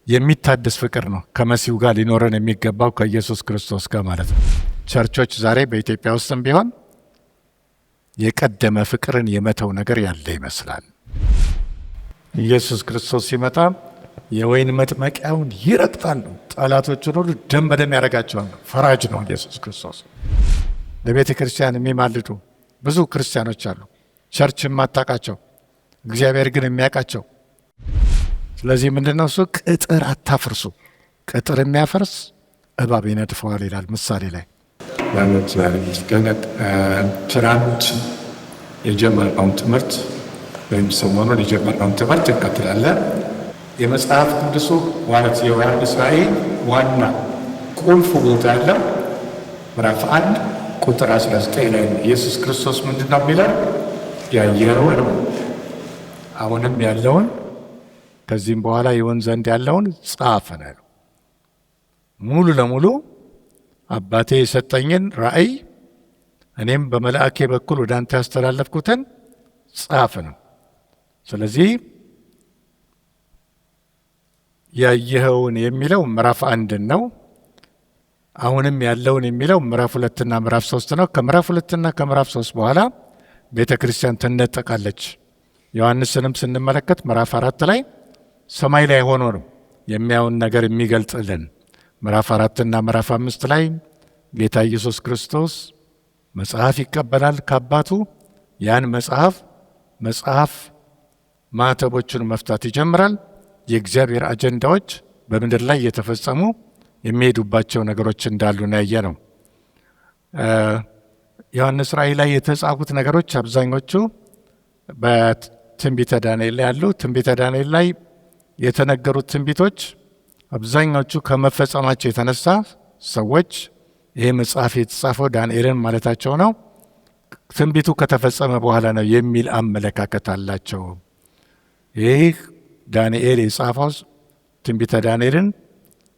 የሚታደስ ፍቅር ነው ከመሲሁ ጋር ሊኖረን የሚገባው ከኢየሱስ ክርስቶስ ጋር ማለት ነው። ቸርቾች ዛሬ በኢትዮጵያ ውስጥም ቢሆን የቀደመ ፍቅርን የመተው ነገር ያለ ይመስላል። ኢየሱስ ክርስቶስ ሲመጣ የወይን መጥመቂያውን ይረግጣሉ፣ ጠላቶቹን ሁሉ ደም በደም ያደርጋቸዋል። ፈራጅ ነው ኢየሱስ ክርስቶስ። ለቤተ ክርስቲያን የሚማልዱ ብዙ ክርስቲያኖች አሉ፣ ቸርች የማታውቃቸው እግዚአብሔር ግን የሚያውቃቸው። ስለዚህ ምንድነው እሱ? ቅጥር አታፍርሱ፣ ቅጥር የሚያፈርስ እባብ ይነድፈዋል ይላል ምሳሌ ላይ። ትናንት የጀመርነውን ትምህርት ወይም ሰሞኑን የጀመርነውን ትምህርት እንቀጥላለን። የመጽሐፍ ቅዱሱ ማለት የዮሐንስ ራእይ ዋና ቁልፍ ቦታ ያለው ምዕራፍ 1 ቁጥር 19 ላይ ነው። ኢየሱስ ክርስቶስ ምንድን ነው የሚለው? ያየኸውን አሁንም ያለውን ከዚህም በኋላ ይሆን ዘንድ ያለውን ጻፈ ነው። ሙሉ ለሙሉ አባቴ የሰጠኝን ራእይ እኔም በመልአኬ በኩል ወደ አንተ ያስተላለፍኩትን ጻፈ ነው። ስለዚህ ያየኸውን የሚለው ምዕራፍ 1 ነው። አሁንም ያለውን የሚለው ምዕራፍ 2 እና ምዕራፍ 3 ነው። ከምዕራፍ 2 እና ከምዕራፍ 3 በኋላ ቤተ ክርስቲያን ትነጠቃለች። ዮሐንስንም ስንመለከት ምዕራፍ 4 ላይ ሰማይ ላይ ሆኖ ነው የሚያውን ነገር የሚገልጥልን። ምዕራፍ 4 እና ምዕራፍ 5 ላይ ጌታ ኢየሱስ ክርስቶስ መጽሐፍ ይቀበላል ከአባቱ። ያን መጽሐፍ ማዕተቦቹን መፍታት ይጀምራል። የእግዚአብሔር አጀንዳዎች በምድር ላይ የተፈጸሙ የሚሄዱባቸው ነገሮች እንዳሉ ያየ ነው። ዮሐንስ ራእይ ላይ የተጻፉት ነገሮች አብዛኞቹ በትንቢተ ዳንኤል ላይ ያሉ፣ ትንቢተ ዳንኤል ላይ የተነገሩት ትንቢቶች አብዛኞቹ ከመፈጸማቸው የተነሳ ሰዎች ይህ መጽሐፍ የተጻፈው ዳንኤልን ማለታቸው ነው ትንቢቱ ከተፈጸመ በኋላ ነው የሚል አመለካከት አላቸው። ይህ ዳንኤል የጻፈው ትንቢተ ዳንኤልን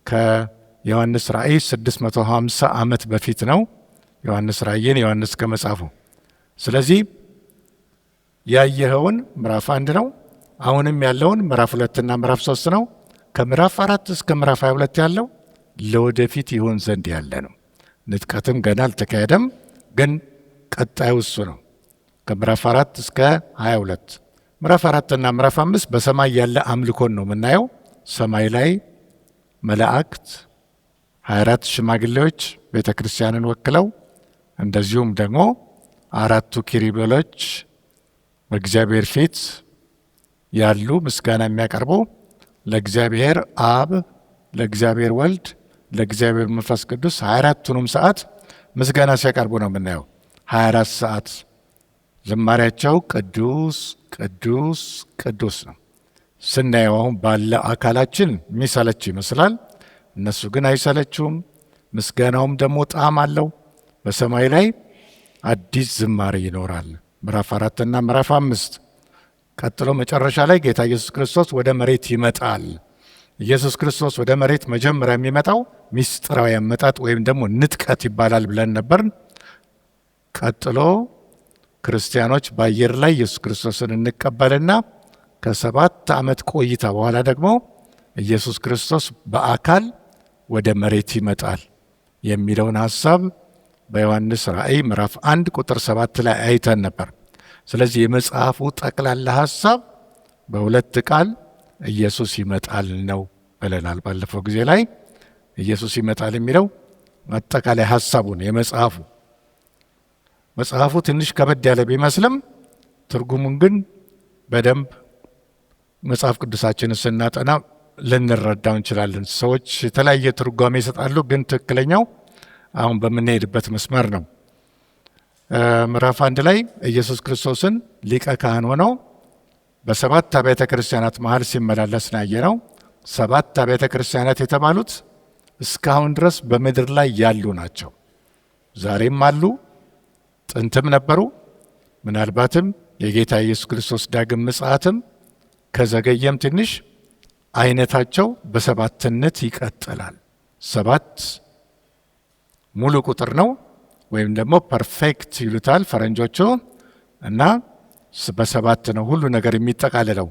ከዮሐንስ ራእይ 650 ዓመት በፊት ነው ዮሐንስ ራእይን ዮሐንስ ከመጻፉ። ስለዚህ ያየኸውን ምዕራፍ 1 ነው። አሁንም ያለውን ምዕራፍ 2 እና ምዕራፍ 3 ነው። ከምዕራፍ 4 እስከ ምዕራፍ 22 ያለው ለወደፊት ይሆን ዘንድ ያለ ነው። ንጥቀትም ገና አልተካሄደም፣ ግን ቀጣዩ እሱ ነው። ከምዕራፍ 4 እስከ 22 ምዕራፍ 4 እና ምዕራፍ 5 በሰማይ ያለ አምልኮን ነው የምናየው። ሰማይ ላይ መላእክት 24 ሽማግሌዎች ቤተ ክርስቲያንን ወክለው፣ እንደዚሁም ደግሞ 4ቱ ኪሩቤሎች በእግዚአብሔር ፊት ያሉ ምስጋና የሚያቀርቡ ለእግዚአብሔር አብ፣ ለእግዚአብሔር ወልድ፣ ለእግዚአብሔር መንፈስ ቅዱስ 24ቱንም ሰዓት ምስጋና ሲያቀርቡ ነው የምናየው። 24 ሰዓት ዝማሬያቸው ቅዱስ ቅዱስ ቅዱስ ነው። ስናየው አሁን ባለ አካላችን የሚሰለች ይመስላል። እነሱ ግን አይሰለችውም። ምስጋናውም ደግሞ ጣዕም አለው። በሰማይ ላይ አዲስ ዝማሬ ይኖራል። ምዕራፍ 4 እና ምዕራፍ 5 ቀጥሎ መጨረሻ ላይ ጌታ ኢየሱስ ክርስቶስ ወደ መሬት ይመጣል። ኢየሱስ ክርስቶስ ወደ መሬት መጀመሪያ የሚመጣው ሚስጥራዊ አመጣጥ ወይም ደግሞ ንጥቀት ይባላል ብለን ነበር። ቀጥሎ ክርስቲያኖች በአየር ላይ ኢየሱስ ክርስቶስን እንቀበልና ከ7 ዓመት ቆይታ በኋላ ደግሞ ኢየሱስ ክርስቶስ በአካል ወደ መሬት ይመጣል የሚለውን ሐሳብ በዮሐንስ ራእይ ምዕራፍ 1 ቁጥር 7 ላይ አይተን ነበር። ስለዚህ የመጽሐፉ ጠቅላላ ሐሳብ በሁለት ቃል ኢየሱስ ይመጣል ነው ብለናል ባለፈው ጊዜ ላይ። ኢየሱስ ይመጣል የሚለው አጠቃላይ ሐሳቡን መጽሐፉ ትንሽ ከበድ ያለ ቢመስልም ትርጉሙን ግን በደንብ መጽሐፍ ቅዱሳችንን ስናጠና ልንረዳው እንችላለን። ሰዎች የተለያየ ትርጓሜ ይሰጣሉ፣ ግን ትክክለኛው አሁን በምንሄድበት መስመር ነው። ምዕራፍ 1 ላይ ኢየሱስ ክርስቶስን ሊቀ ካህን ሆነው በ7 አብያተ ክርስቲያናት መሃል ሲመላለስ ያየነው። 7 አብያተ ክርስቲያናት የተባሉት እስካሁን ድረስ በምድር ላይ ያሉ ናቸው። ዛሬም አሉ፣ ጥንትም ነበሩ። ምናልባትም የጌታ ኢየሱስ ክርስቶስ ዳግም ምጽአትም ከዘገየም ትንሽ አይነታቸው በሰባትነት ይቀጥላል። 7 ሙሉ ቁጥር ነው፣ ወይም ደግሞ ፐርፌክት ይሉታል ፈረንጆቹ። እና በ7 ነው ሁሉ ነገር የሚጠቃልለው።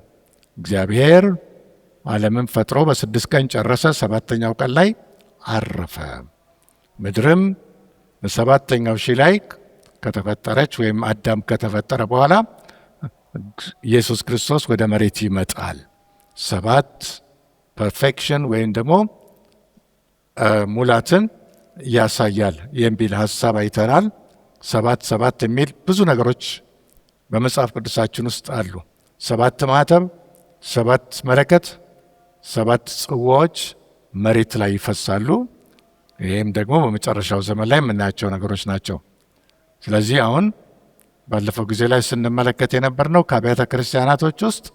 እግዚአብሔር ዓለምን ፈጥሮ በ6 ቀን ጨረሰ። 7ኛው ቀን ላይ አረፈ። ምድርም በ7ኛው ሺህ ላይ ከተፈጠረች ወይም አዳም ከተፈጠረ በኋላ ኢየሱስ ክርስቶስ ወደ መሬት ይመጣል። 7 ፐርፌክሽን ወይም ደግሞ ሙላትን ያሳያል የሚል ሀሳብ አይተናል። 7 የሚል ብዙ ነገሮች በመጽሐፍ ቅዱሳችን ውስጥ አሉ። 7 ማኅተም፣ 7 መለከት፣ 7 ጽዋዎች መሬት ላይ ይፈሳሉ። ይህም ደግሞ በመጨረሻው ዘመን ላይ የምናያቸው ነገሮች ናቸው። ስለዚህ አሁን ባለፈው ጊዜ ላይ ስንመለከት የነበርነው ከአብያተ ክርስቲያናቶች ውስጥ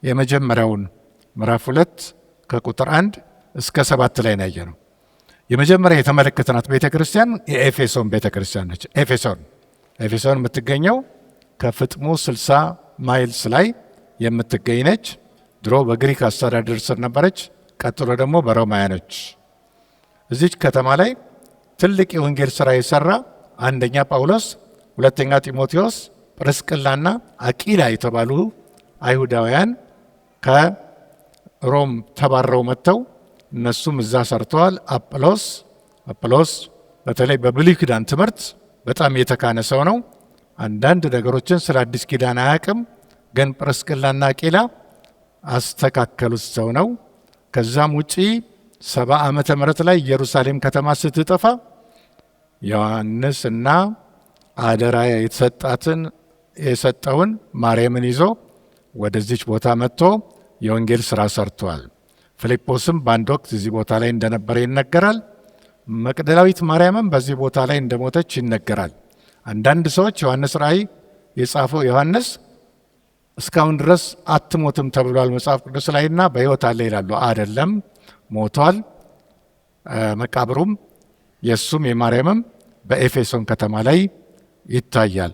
የመጀመሪያውን ምዕራፍ 2 ከቁጥር 1 እስከ 7 ላይ ነው ያየነው። የመጀመሪያ የተመለከትናት ቤተ ክርስቲያን የኤፌሶን ቤተ ክርስቲያን ነች። ኤፌሶን የምትገኘው ከፍጥሞ 60 ማይልስ ላይ የምትገኝ ነች። ድሮ በግሪክ አስተዳደር ስር ነበረች። ቀጥሎ ደግሞ በሮማውያኖች። እዚች ከተማ ላይ ትልቅ የወንጌል ሥራ የሰራ አንደኛ ጳውሎስ፣ ሁለተኛ ጢሞቴዎስ፣ ጵርስቅላና አቂላ የተባሉ አይሁዳውያን ከሮም ተባረው መጥተው እነሱም እዛ ሰርተዋል። አጵሎስ በተለይ በብሉይ ኪዳን ትምህርት በጣም የተካነ ሰው ነው። አንዳንድ ነገሮችን ስለ አዲስ ኪዳን አያውቅም፣ ግን ጵርስቅላና አቂላ አስተካከሉት ሰው ነው። ከዛም ውጪ 70 ዓመተ ምህረት ላይ ኢየሩሳሌም ከተማ ስትጠፋ ዮሐንስ እና አደራ የሰጠውን ማርያምን ይዞ ወደዚች ቦታ መጥቶ የወንጌል ሥራ ሰርቷል። ፊልጶስም በአንድ ወቅት እዚህ ቦታ ላይ እንደነበረ ይነገራል። መቅደላዊት ማርያምም በዚህ ቦታ ላይ እንደሞተች ይነገራል። አንዳንድ ሰዎች ዮሐንስ ራእይ የጻፈው ዮሐንስ እስካሁን ድረስ አትሞትም ተብሏል መጽሐፍ ቅዱስ ላይና በሕይወት አለ ይላሉ። አይደለም፣ ሞቷል። መቃብሩም የእሱም የማርያምም በኤፌሶን ከተማ ላይ ይታያል።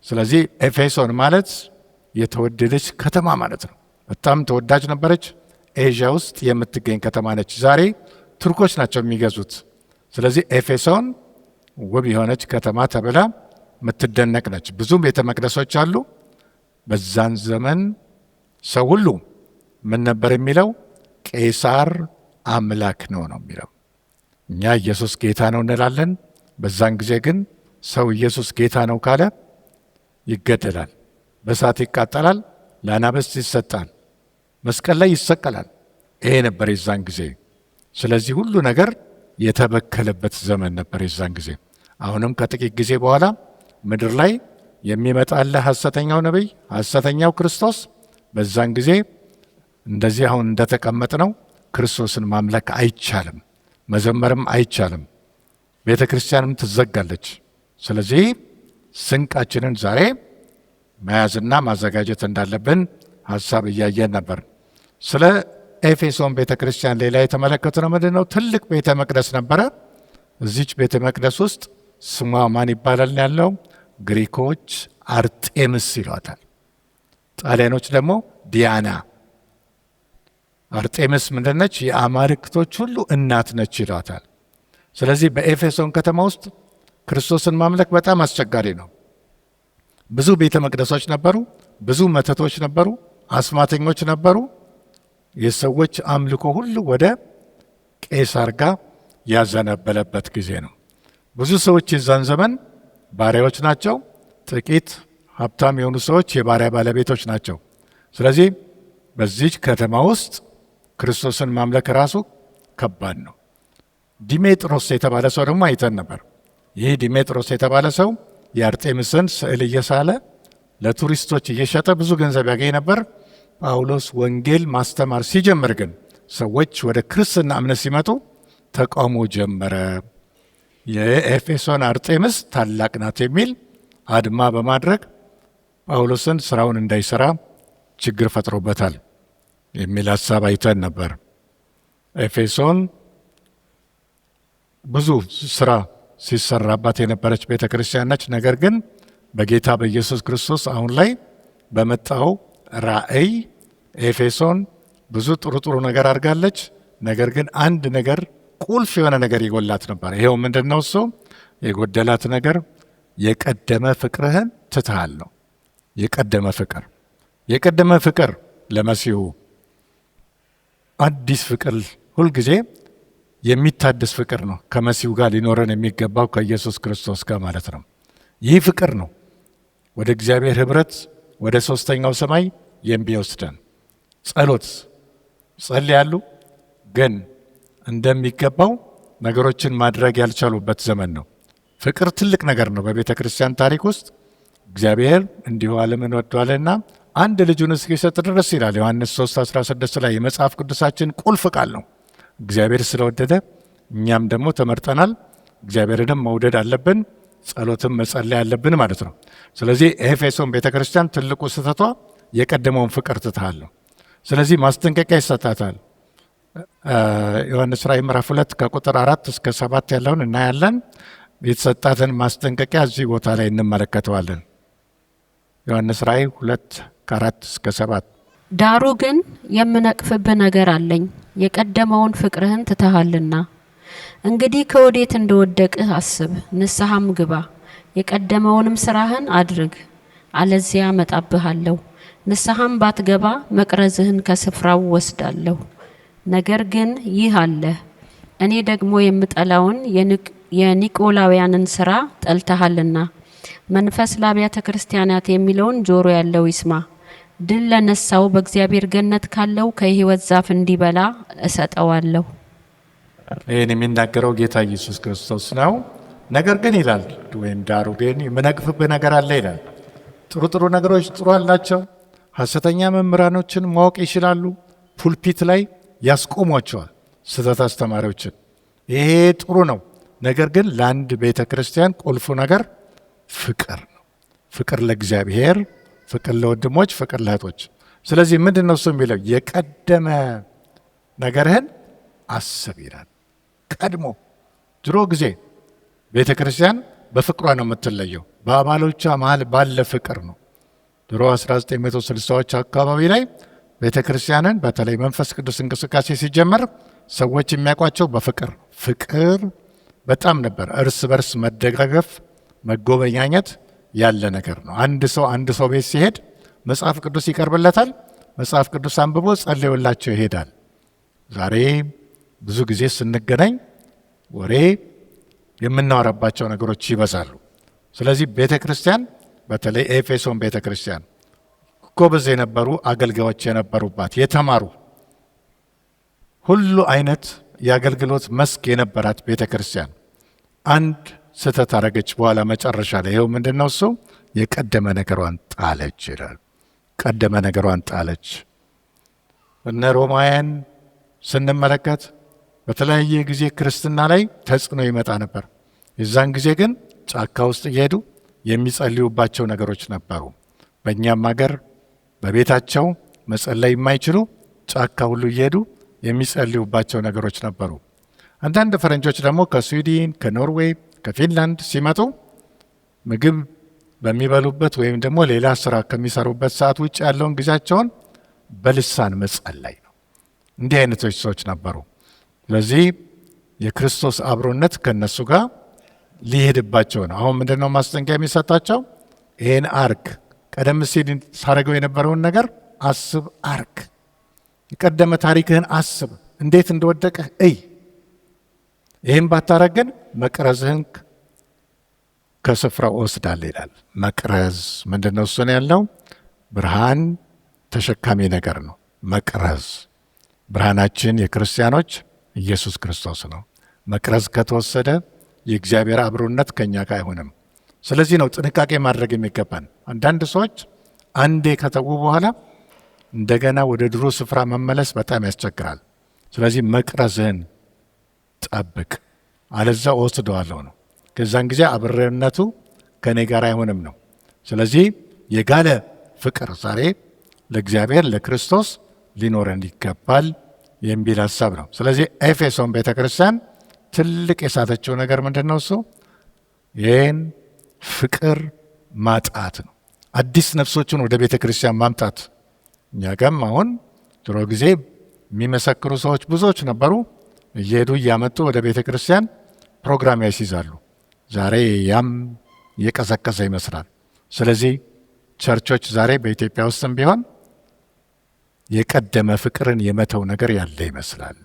ስለዚህ ኤፌሶን ማለት የተወደደች ከተማ ማለት ነው። በጣም ተወዳጅ ነበረች። ኤዥያ ውስጥ የምትገኝ ከተማ ነች። ዛሬ ቱርኮች ናቸው የሚገዙት። ስለዚህ ኤፌሶን ውብ የሆነች ከተማ ተብላ የምትደነቅ ነች። ብዙ ቤተ መቅደሶች አሉ። በዛን ዘመን ሰው ሁሉ ምን ነበር የሚለው? ቄሳር አምላክ ነው የሚለው። እኛ ኢየሱስ ጌታ ነው እንላለን። በዛን ጊዜ ግን ሰው ኢየሱስ ጌታ ነው ካለ ይገደላል፣ በእሳት ይቃጠላል፣ ለአናብስት ይሰጣል፣ መስቀል ላይ ይሰቀላል። ይሄ ነበር የዛን ጊዜ። ስለዚህ ሁሉ ነገር የተበከለበት ዘመን ነበር የዛን ጊዜ። አሁንም ከጥቂት ጊዜ በኋላ ምድር ላይ የሚመጣለ ሐሰተኛው ነቢይ፣ ሐሰተኛው ክርስቶስ። በዛን ጊዜ እንደዚህ አሁን እንደተቀመጥ ነው ክርስቶስን ማምለክ አይቻልም፣ መዘመርም አይቻልም፣ ቤተ ክርስቲያንም ትዘጋለች። ስለዚህ ስንቃችንን ዛሬ መያዝና ማዘጋጀት እንዳለብን ሀሳብ እያየን ነበር። ስለ ኤፌሶን ቤተ ክርስቲያን ሌላ የተመለከትነው ምንድን ነው? ትልቅ ቤተ መቅደስ ነበረ። እዚች ቤተ መቅደስ ውስጥ ስሟ ማን ይባላል ያለው? ግሪኮች አርጤምስ ይሏታል፣ ጣሊያኖች ደግሞ ዲያና። አርጤምስ ምንድነች? የአማልክቶች ሁሉ እናት ነች ይሏታል። ስለዚህ በኤፌሶን ከተማ ውስጥ ክርስቶስን ማምለክ በጣም አስቸጋሪ ነው። ብዙ ቤተ መቅደሶች ነበሩ፣ ብዙ መተቶች ነበሩ፣ አስማተኞች ነበሩ። የሰዎች አምልኮ ሁሉ ወደ ቄሳር ጋር ያዘነበለበት ጊዜ ነው። ብዙ ሰዎች የዛን ዘመን ባሪያዎች ናቸው። ጥቂት ሀብታም የሆኑ ሰዎች የባሪያ ባለቤቶች ናቸው። ስለዚህ በዚች ከተማ ውስጥ ክርስቶስን ማምለክ ራሱ ከባድ ነው። ዲሜጥሮስ የተባለ ሰው ደግሞ አይተን ነበር። ይህ ዲሜጥሮስ የተባለ ሰው የአርጤምስን ስዕል እየሳለ ለቱሪስቶች እየሸጠ ብዙ ገንዘብ ያገኝ ነበር። ጳውሎስ ወንጌል ማስተማር ሲጀምር ግን ሰዎች ወደ ክርስትና እምነት ሲመጡ ተቃውሞ ጀመረ። የኤፌሶን አርጤምስ ታላቅ ናት የሚል አድማ በማድረግ ጳውሎስን ስራውን እንዳይሰራ ችግር ፈጥሮበታል የሚል ሀሳብ አይተን ነበር። ኤፌሶን ብዙ ስራ ሲሰራባት የነበረች ቤተ ክርስቲያን ነች። ነገር ግን በጌታ በኢየሱስ ክርስቶስ አሁን ላይ በመጣው ራእይ ኤፌሶን ብዙ ጥሩ ነገር አድርጋለች። ነገር ግን አንድ ነገር ቁልፍ የሆነ ነገር ይጎላት ነበር። ይሄው ምንድን ነው? እሱ የጎደላት ነገር የቀደመ ፍቅርህን ትተሃል ነው። የቀደመ ፍቅር ለመሲሁ አዲስ ፍቅር ሁልጊዜ የሚታደስ ፍቅር ነው። ከመሲሁ ጋር ሊኖረን የሚገባው ከኢየሱስ ክርስቶስ ጋር ማለት ነው። ይህ ፍቅር ነው ወደ እግዚአብሔር ህብረት፣ ወደ ሶስተኛው ሰማይ የሚወስደን። ጸሎት ጸልያሉ፣ ግን እንደሚገባው ነገሮችን ማድረግ ያልቻሉበት ዘመን ነው። ፍቅር ትልቅ ነገር ነው። በቤተ ክርስቲያን ታሪክ ውስጥ እግዚአብሔር እንዲሁ ዓለምን ወዷልና አንድ ልጁን እስኪሰጥ ድረስ ይላል ዮሐንስ 3:16 ላይ የመጽሐፍ ቅዱሳችን ቁልፍ ቃል ነው። እግዚአብሔር ስለወደደ እኛም ደግሞ ተመርጠናል። እግዚአብሔርንም መውደድ አለብን፣ ጸሎትም መጸለይ አለብን ማለት ነው። ስለዚህ ኤፌሶን ቤተ ክርስቲያን ትልቁ ስህተቷ የቀደመውን ፍቅር ትተሃል ነው። ስለዚህ ማስጠንቀቂያ ይሰጣታል። ዮሐንስ ራእይ ምዕራፍ 2 ከቁጥር 4 እስከ 7 ያለውን እናያለን። የተሰጣትን ማስጠንቀቂያ እዚህ ቦታ ላይ እንመለከተዋለን። ዮሐንስ ራእይ 2 ከ4 እስከ 7 ዳሩ ግን የምነቅፍብህ ነገር አለኝ፣ የቀደመውን ፍቅርህን ትተሃልና። እንግዲህ ከወዴት እንደወደቅህ አስብ፣ ንስሐም ግባ፣ የቀደመውንም ስራህን አድርግ፣ አለዚያ እመጣብሃለሁ፣ ንስሐም ባትገባ መቅረዝህን ከስፍራው ወስዳለሁ። ነገር ግን ይህ አለ፣ እኔ ደግሞ የምጠላውን የኒቆላውያንን ስራ ጠልተሃልና። መንፈስ ለአብያተ ክርስቲያናት የሚለውን ጆሮ ያለው ይስማ። ድል ለነሳው በእግዚአብሔር ገነት ካለው ከሕይወት ዛፍ እንዲበላ እሰጠዋለሁ። ይህን የሚናገረው ጌታ ኢየሱስ ክርስቶስ ነው። ነገር ግን ይላል፣ ወይም ዳሩ ግን የምነቅፍብህ ነገር አለ ይላል። ጥሩ ነገሮች ጥሩ አላቸው። ሐሰተኛ መምህራኖችን ማወቅ ይችላሉ። ፑልፒት ላይ ያስቆሟቸዋል ስህተት አስተማሪዎችን። ይሄ ጥሩ ነው። ነገር ግን ለአንድ ቤተ ክርስቲያን ቁልፉ ነገር ፍቅር ነው። ፍቅር ለእግዚአብሔር፣ ፍቅር ለወንድሞች፣ ፍቅር ለእህቶች። ስለዚህ ምንድን ነው እሱ የሚለው? የቀደመ ነገርህን አስብ ይላል። ቀድሞ ድሮ ጊዜ ቤተ ክርስቲያን በፍቅሯ ነው የምትለየው። በአባሎቿ መሀል ባለ ፍቅር ነው። ድሮ 1960ዎች አካባቢ ላይ ቤተ ክርስቲያንን በተለይ መንፈስ ቅዱስ እንቅስቃሴ ሲጀመር ሰዎች የሚያውቋቸው በፍቅር ፍቅር በጣም ነበር። እርስ በርስ መደጋገፍ፣ መጎበኛኘት ያለ ነገር ነው። አንድ ሰው ቤት ሲሄድ መጽሐፍ ቅዱስ ይቀርብለታል። መጽሐፍ ቅዱስ አንብቦ ጸልዮላቸው ይሄዳል። ዛሬ ብዙ ጊዜ ስንገናኝ ወሬ የምናወራባቸው ነገሮች ይበዛሉ። ስለዚህ ቤተ ክርስቲያን በተለይ ኤፌሶን ቤተ ክርስቲያን ጎበዝ የነበሩ አገልጋዮች የነበሩባት የተማሩ ሁሉ አይነት የአገልግሎት መስክ የነበራት ቤተ ክርስቲያን አንድ ስህተት አረገች። በኋላ መጨረሻ ላይ ይኸው ምንድን ነው እሱ? የቀደመ ነገሯን ጣለች ይላል። ቀደመ ነገሯን ጣለች። እነ ሮማውያን ስንመለከት በተለያየ ጊዜ ክርስትና ላይ ተጽዕኖ ይመጣ ነበር። የዛን ጊዜ ግን ጫካ ውስጥ እየሄዱ የሚጸልዩባቸው ነገሮች ነበሩ። በእኛም ሀገር በቤታቸው መጸለይ የማይችሉ ጫካ ሁሉ እየሄዱ የሚጸልዩባቸው ነገሮች ነበሩ። አንዳንድ ፈረንጆች ደግሞ ከስዊድን፣ ከኖርዌይ፣ ከፊንላንድ ሲመጡ ምግብ በሚበሉበት ወይም ደግሞ ሌላ ስራ ከሚሰሩበት ሰዓት ውጭ ያለውን ጊዜያቸውን በልሳን መጸለይ ነው። እንዲህ አይነቶች ሰዎች ነበሩ። ስለዚህ የክርስቶስ አብሮነት ከነሱ ጋር ሊሄድባቸው ነው። አሁን ምንድነው ማስጠንቀቂያ የሚሰጣቸው? ይሄን አርግ፣ ቀደም ሲል ሳረገው የነበረውን ነገር አስብ፣ አርግ፣ የቀደመ ታሪክህን አስብ፣ እንዴት እንደወደቀህ እይ። ይህም ባታረግን መቅረዝህን ከስፍራው ወስዳለሁ ይላል። መቅረዝ ምንድነው? እሱን ያለው ብርሃን ተሸካሚ ነገር ነው። መቅረዝ ብርሃናችን የክርስቲያኖች ኢየሱስ ክርስቶስ ነው። መቅረዝ ከተወሰደ የእግዚአብሔር አብሮነት ከኛ ጋር አይሆንም። ስለዚህ ነው ጥንቃቄ ማድረግ የሚገባን። አንዳንድ ሰዎች አንዴ ከተዉ በኋላ እንደገና ወደ ድሮ ስፍራ መመለስ በጣም ያስቸግራል። ስለዚህ መቅረዝህን ጠብቅ፣ አለዛ ወስደዋለሁ ነው። ከዛን ጊዜ አብሮነቱ ከኔ ጋር አይሆንም ነው። ስለዚህ የጋለ ፍቅር ዛሬ ለእግዚአብሔር ለክርስቶስ ሊኖረን ይገባል የሚል ሀሳብ ነው። ስለዚህ ኤፌሶን ቤተክርስቲያን ትልቅ የሳተችው ነገር ምንድን ነው? እሱ ይህን ፍቅር ማጣት ነው። አዲስ ነፍሶችን ወደ ቤተ ክርስቲያን ማምጣት። እኛ ጋም አሁን ድሮ ጊዜ የሚመሰክሩ ሰዎች ብዙዎች ነበሩ። እየሄዱ እያመጡ ወደ ቤተ ክርስቲያን ፕሮግራም ያስይዛሉ። ዛሬ ያም እየቀዘቀዘ ይመስላል። ስለዚህ ቸርቾች ዛሬ በኢትዮጵያ ውስጥም ቢሆን የቀደመ ፍቅርን የመተው ነገር ያለ ይመስላል።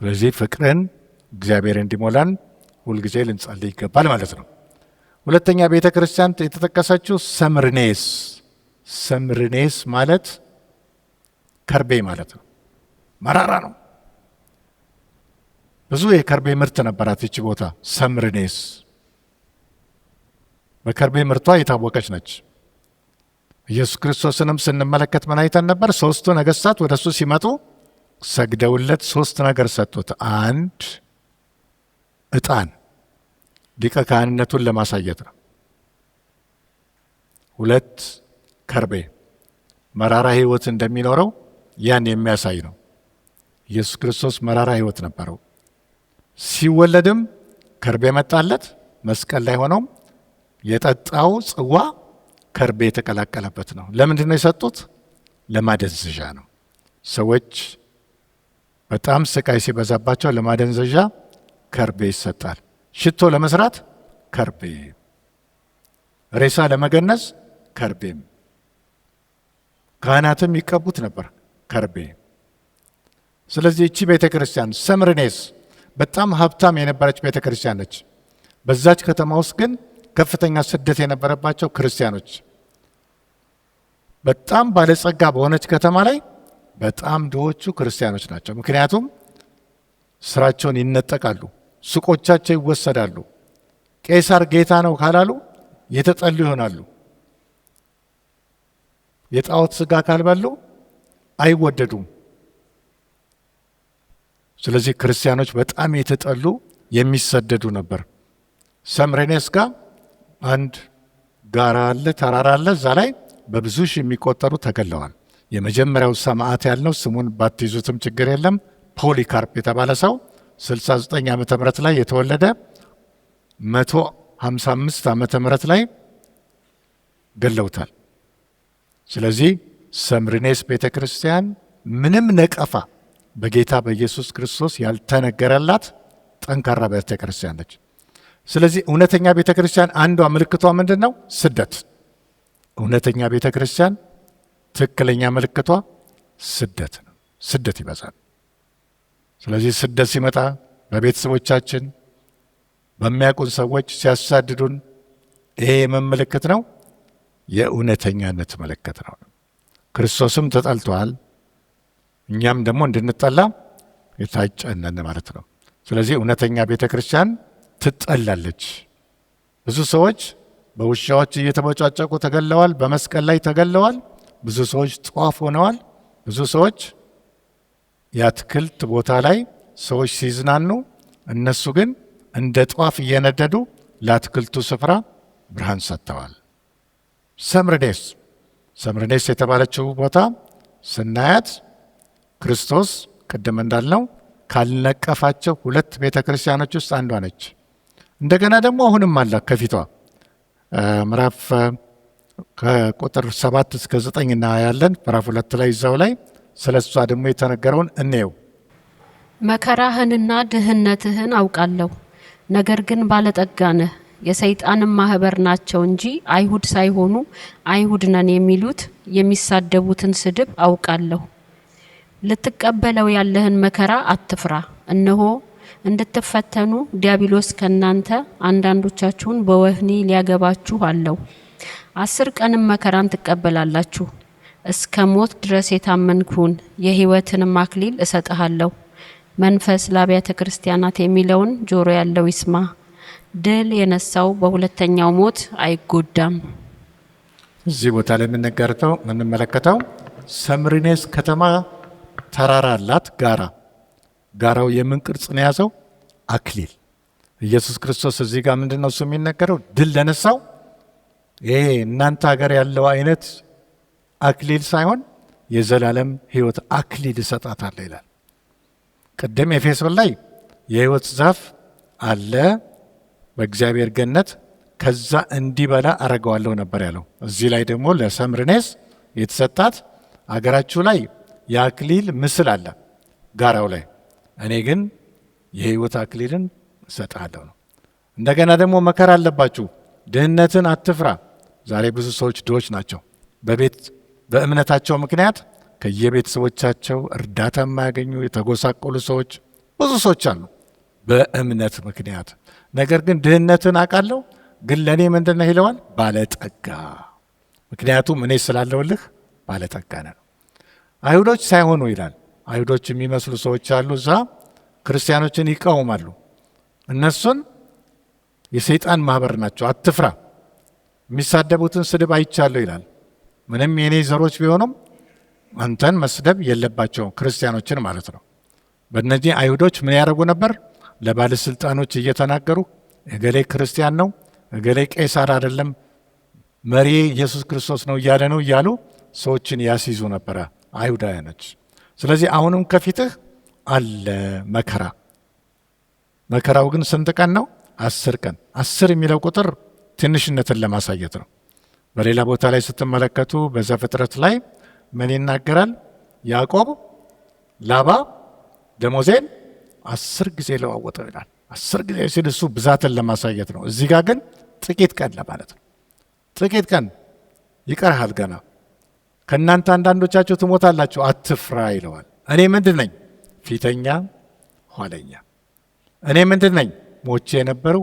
ስለዚህ ፍቅርን እግዚአብሔር እንዲሞላን ሁልጊዜ ልንጸልይ ይገባል ማለት ነው። ሁለተኛ ቤተ ክርስቲያን የተጠቀሰችው ሰምርኔስ። ሰምርኔስ ማለት ከርቤ ማለት ነው። መራራ ነው። ብዙ የከርቤ ምርት ነበራት ይቺ ቦታ ሰምርኔስ። በከርቤ ምርቷ የታወቀች ነች። ኢየሱስ ክርስቶስንም ስንመለከት ምን አይተን ነበር? ሶስቱ ነገስታት ወደ እሱ ሲመጡ ሰግደውለት ሶስት ነገር ሰጡት። አንድ ዕጣን ሊቀ ካህንነቱን ለማሳየት ነው። ሁለት ከርቤ መራራ ሕይወት እንደሚኖረው ያን የሚያሳይ ነው። ኢየሱስ ክርስቶስ መራራ ሕይወት ነበረው። ሲወለድም ከርቤ መጣለት መስቀል ላይ ሆነው የጠጣው ጽዋ ከርቤ የተቀላቀለበት ነው። ለምንድን ነው የሰጡት? ለማደንዘዣ ነው። ሰዎች በጣም ስቃይ ሲበዛባቸው ለማደንዘዣ ከርቤ ይሰጣል። ሽቶ ለመስራት ከርቤ፣ ሬሳ ለመገነዝ ከርቤም፣ ካህናትም ይቀቡት ነበር ከርቤ። ስለዚህ እቺ ቤተ ክርስቲያን ሰምርኔስ በጣም ሀብታም የነበረች ቤተ ክርስቲያን ነች። በዛች ከተማ ውስጥ ግን ከፍተኛ ስደት የነበረባቸው ክርስቲያኖች፣ በጣም ባለጸጋ በሆነች ከተማ ላይ በጣም ድሆቹ ክርስቲያኖች ናቸው። ምክንያቱም ስራቸውን ይነጠቃሉ፣ ሱቆቻቸው ይወሰዳሉ። ቄሳር ጌታ ነው ካላሉ የተጠሉ ይሆናሉ። የጣዖት ስጋ ካልበሉ አይወደዱም። ስለዚህ ክርስቲያኖች በጣም የተጠሉ የሚሰደዱ ነበር። ሰምርኔስ ጋር አንድ ጋራ አለ፣ ተራራ አለ። እዛ ላይ በብዙ ሺህ የሚቆጠሩ ተገለዋል። የመጀመሪያው ሰማዕት ያልነው ስሙን ባትይዙትም ችግር የለም፣ ፖሊካርፕ የተባለ ሰው 69 ዓመተ ምህረት ላይ የተወለደ 155 ዓመተ ምህረት ላይ ገለውታል። ስለዚህ ሰምርኔስ ቤተ ክርስቲያን ምንም ነቀፋ በጌታ በኢየሱስ ክርስቶስ ያልተነገረላት ጠንካራ ቤተ ክርስቲያን ነች። ስለዚህ እውነተኛ ቤተ ክርስቲያን አንዷ ምልክቷ ምንድን ነው? ስደት። እውነተኛ ቤተ ክርስቲያን ትክክለኛ ምልክቷ ስደት ነው። ስደት ይበዛል። ስለዚህ ስደት ሲመጣ በቤተሰቦቻችን በሚያውቁን ሰዎች ሲያሳድዱን ይሄ የምን ምልክት ነው? የእውነተኛነት ምልክት ነው። ክርስቶስም ተጠልቷል፣ እኛም ደግሞ እንድንጠላ የታጨነን ማለት ነው። ስለዚህ እውነተኛ ቤተ ክርስቲያን ትጠላለች። ብዙ ሰዎች በውሻዎች እየተቦጫጨቁ ተገለዋል፣ በመስቀል ላይ ተገለዋል። ብዙ ሰዎች ጧፍ ሆነዋል። ብዙ ሰዎች የአትክልት ቦታ ላይ ሰዎች ሲዝናኑ፣ እነሱ ግን እንደ ጧፍ እየነደዱ ለአትክልቱ ስፍራ ብርሃን ሰጥተዋል። ሰምርኔስ የተባለችው ቦታ ስናያት ክርስቶስ ቅድም እንዳልነው ካልነቀፋቸው ሁለት ቤተ ክርስቲያኖች ውስጥ አንዷ ነች። እንደገና ደግሞ አሁንም አለ ከፊቷ ምዕራፍ ከቁጥር 7 እስከ 9 እናያለን። ምዕራፍ 2 ላይ እዛው ላይ ስለ እሷ ደግሞ የተነገረውን እንየው። መከራህንና ድህነትህን አውቃለሁ፣ ነገር ግን ባለጠጋ ነህ። የሰይጣንም ማህበር ናቸው እንጂ አይሁድ ሳይሆኑ አይሁድ ነን የሚሉት የሚሳደቡትን ስድብ አውቃለሁ። ልትቀበለው ያለህን መከራ አትፍራ። እነሆ እንድትፈተኑ ዲያብሎስ ከናንተ አንዳንዶቻችሁን በወህኒ ሊያገባችሁ አለው። 10 ቀንም መከራን ትቀበላላችሁ። እስከ ሞት ድረስ የታመንኩን የሕይወትንም አክሊል እሰጥሃለሁ። መንፈስ ለአብያተ ክርስቲያናት የሚለውን ጆሮ ያለው ይስማ። ድል የነሳው በሁለተኛው ሞት አይጎዳም። እዚህ ቦታ ላይ የምንመለከተው ሰምርኔስ ከተማ ተራራ አላት። ጋራው የምን ቅርጽ ነው የያዘው? አክሊል። ኢየሱስ ክርስቶስ እዚህ ጋር ምንድን ነው እሱ የሚነገረው? ድል ለነሳው ይሄ እናንተ ሀገር ያለው አይነት አክሊል ሳይሆን የዘላለም ሕይወት አክሊል እሰጣታለሁ ይላል። ቅድም ኤፌሶን ላይ የሕይወት ዛፍ አለ በእግዚአብሔር ገነት፣ ከዛ እንዲበላ አረገዋለሁ ነበር ያለው። እዚህ ላይ ደግሞ ለሰምርኔስ የተሰጣት አገራችሁ ላይ የአክሊል ምስል አለ ጋራው ላይ፣ እኔ ግን የሕይወት አክሊልን እሰጣለሁ ነው። እንደገና ደግሞ መከራ አለባችሁ፣ ድህነትን አትፍራ። ዛሬ ብዙ ሰዎች ድሆች ናቸው። በእምነታቸው ምክንያት ከየቤተሰቦቻቸው እርዳታ የማያገኙ የተጎሳቆሉ ሰዎች ብዙ ሰዎች አሉ በእምነት ምክንያት። ነገር ግን ድህነትን አውቃለሁ፣ ግን ለእኔ ምንድን ነህ ይለዋል? ባለጠጋ። ምክንያቱም እኔ ስላለሁልህ ባለጠጋ ነህ። አይሁዶች ሳይሆኑ ይላል፣ አይሁዶች የሚመስሉ ሰዎች አሉ እዛ ክርስቲያኖችን ይቃወማሉ። እነሱን የሰይጣን ማህበር ናቸው፣ አትፍራ፣ የሚሳደቡትን ስድብ አይቻለሁ ይላል። ምንም የኔ ዘሮች ቢሆኑም አንተን መስደብ የለባቸውም፣ ክርስቲያኖችን ማለት ነው። በእነዚህ አይሁዶች ምን ያደርጉ ነበር? ለባለስልጣኖች እየተናገሩ እገሌ ክርስቲያን ነው፣ እገሌ ቄሳር አይደለም፣ መሪ ኢየሱስ ክርስቶስ ነው እያለ ነው እያሉ ሰዎችን ያስይዙ ነበረ አይሁዳውያኖች። ስለዚህ አሁንም ከፊትህ አለ መከራ። መከራው ግን ስንት ቀን ነው? 10 ቀን። 10 የሚለው ቁጥር ትንሽነትን ለማሳየት ነው። በሌላ ቦታ ላይ ስትመለከቱ በዘፍጥረት ላይ ምን ይናገራል? ያዕቆብ ላባ ደሞዜን 10 ጊዜ ለዋወጠው ይላል። 10 ጊዜ ሲል እሱ ብዛትን ለማሳየት ነው። እዚህ ጋር ግን ጥቂት ቀን ለማለት ነው። ጥቂት ቀን ይቀርሃል ገና፣ ከእናንተ አንዳንዶቻችሁ ትሞታላችሁ፣ አትፍራ ይለዋል። እኔ ምንድን ነኝ? ፊተኛ ኋለኛ። እኔ ምንድን ነኝ? ሞቼ የነበርሁ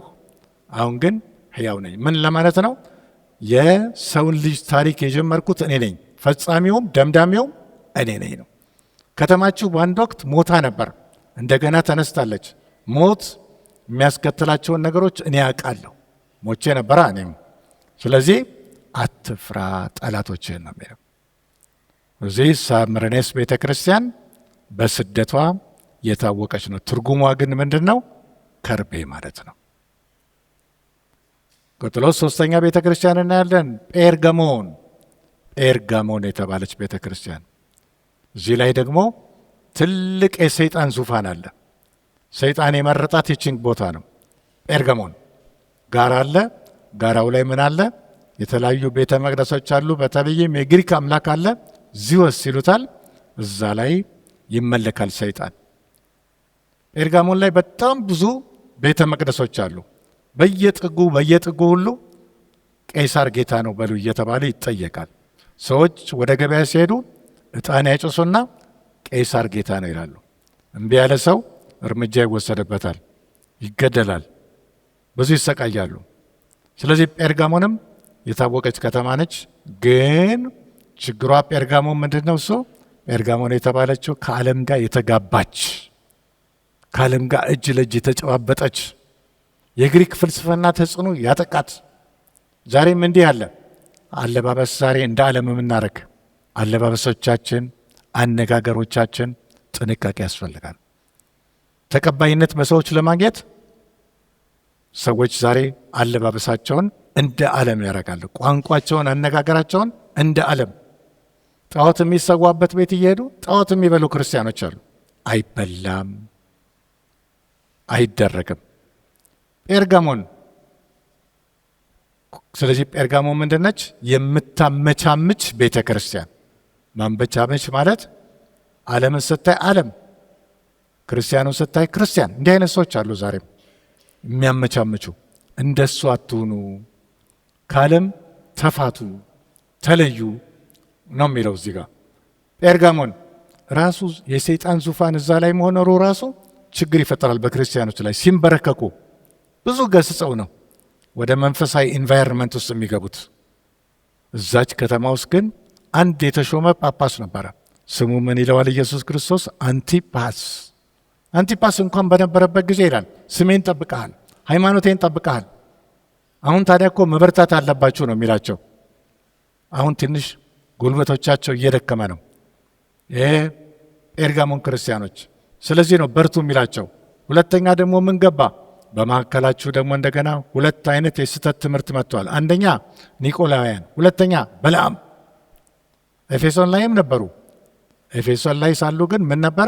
አሁን ግን ሕያው ነኝ። ምን ለማለት ነው? የሰውን ልጅ ታሪክ የጀመርኩት እኔ ነኝ፣ ፈጻሚውም ደምዳሜውም እኔ ነኝ ነው። ከተማችሁ በአንድ ወቅት ሞታ ነበር፣ እንደገና ተነስታለች። ሞት የሚያስከትላቸውን ነገሮች እኔ አውቃለሁ፣ ሞቼ ነበራ እኔም። ስለዚህ አትፍራ ጠላቶችህን ነው የሚለው። እዚህ ሳምረኔስ ቤተ ክርስቲያን በስደቷ የታወቀች ነው። ትርጉሟ ግን ምንድን ነው? ከርቤ ማለት ነው። ቀጥሎ 3ኛ ቤተ ክርስቲያን እናያለን። ጴርጋሞን። ጴርጋሞን የተባለች ቤተ ክርስቲያን። እዚህ ላይ ደግሞ ትልቅ የሰይጣን ዙፋን አለ። ሰይጣን የመረጣት ይችን ቦታ ነው። ጴርጋሞን ጋራ አለ። ጋራው ላይ ምን አለ? የተለያዩ ቤተ መቅደሶች አሉ። በተለይም የግሪክ አምላክ አለ፣ ዚወስ ይሉታል። እዛ ላይ ይመለካል ሰይጣን። ጴርጋሞን ላይ በጣም ብዙ ቤተ መቅደሶች አሉ። በየጥጉ ሁሉ ቄሳር ጌታ ነው በሉ እየተባለ ይጠየቃል። ሰዎች ወደ ገበያ ሲሄዱ ዕጣን ያጭሱና ቄሳር ጌታ ነው ይላሉ። እምቢ ያለ ሰው እርምጃ ይወሰድበታል፣ ይገደላል፣ ብዙ ይሰቃያሉ። ስለዚህ ጴርጋሞንም የታወቀች ከተማ ነች። ግን ችግሯ ጴርጋሞን ምንድን ነው? እሱ ጴርጋሞን የተባለችው ከዓለም ጋር የተጋባች፣ ከዓለም ጋር እጅ ለእጅ የተጨባበጠች፣ የግሪክ ፍልስፍና ተጽዕኖ ያጠቃት። ዛሬም እንዲህ አለ አለባበስ። ዛሬ እንደ ዓለም የምናረግ አለባበሶቻችን፣ አነጋገሮቻችን ጥንቃቄ ያስፈልጋል። ተቀባይነት በሰዎች ለማግኘት ሰዎች ዛሬ አለባበሳቸውን እንደ ዓለም ያደርጋሉ። ቋንቋቸውን፣ አነጋገራቸውን እንደ ዓለም። ጣዖት የሚሰዋበት ቤት እየሄዱ ጣዖት የሚበሉ ክርስቲያኖች አሉ። አይበላም፣ አይደረግም። ጴርጋሞን። ስለዚህ ጴርጋሞን ምንድነች? የምታመቻምች ቤተ ክርስቲያን። ማመቻመች ማለት ዓለምን ስታይ ዓለም፣ ክርስቲያኑን ስታይ ክርስቲያን። እንዲህ አይነት ሰዎች አሉ ዛሬም የሚያመቻምቹ። እንደሱ አትሁኑ፣ ከዓለም ተፋቱ፣ ተለዩ ነው የሚለው እዚህ ጋር። ጴርጋሞን ራሱ የሰይጣን ዙፋን እዛ ላይ መሆኑ ራሱ ችግር ይፈጠራል በክርስቲያኖች ላይ። ሲንበረከኩ ብዙ ገስጸው ነው ወደ መንፈሳዊ ኢንቫይሮንመንት ውስጥ የሚገቡት። እዛች ከተማ ውስጥ ግን አንድ የተሾመ ጳጳስ ነበረ። ስሙ ምን ይለዋል ኢየሱስ ክርስቶስ? አንቲፓስ። አንቲፓስ እንኳን በነበረበት ጊዜ ይላል ስሜን ጠብቀሃል፣ ሃይማኖቴን ጠብቀሃል፣ አሁን ታዲያ እኮ መበርታት አለባችሁ ነው የሚላቸው። አሁን ትንሽ ጉልበቶቻቸው እየደከመ ነው የጴርጋሞን ክርስቲያኖች። ስለዚህ ነው በርቱ የሚላቸው። ሁለተኛ ደግሞ ምን ገባ? በመካከላችሁ ደግሞ እንደገና 2 አይነት የስህተት ትምህርት መጥቷል። አንደኛ ኒቆላውያን፣ ሁለተኛ በለዓም። ኤፌሶን ላይም ነበሩ። ኤፌሶን ላይ ሳሉ ግን ምን ነበረ?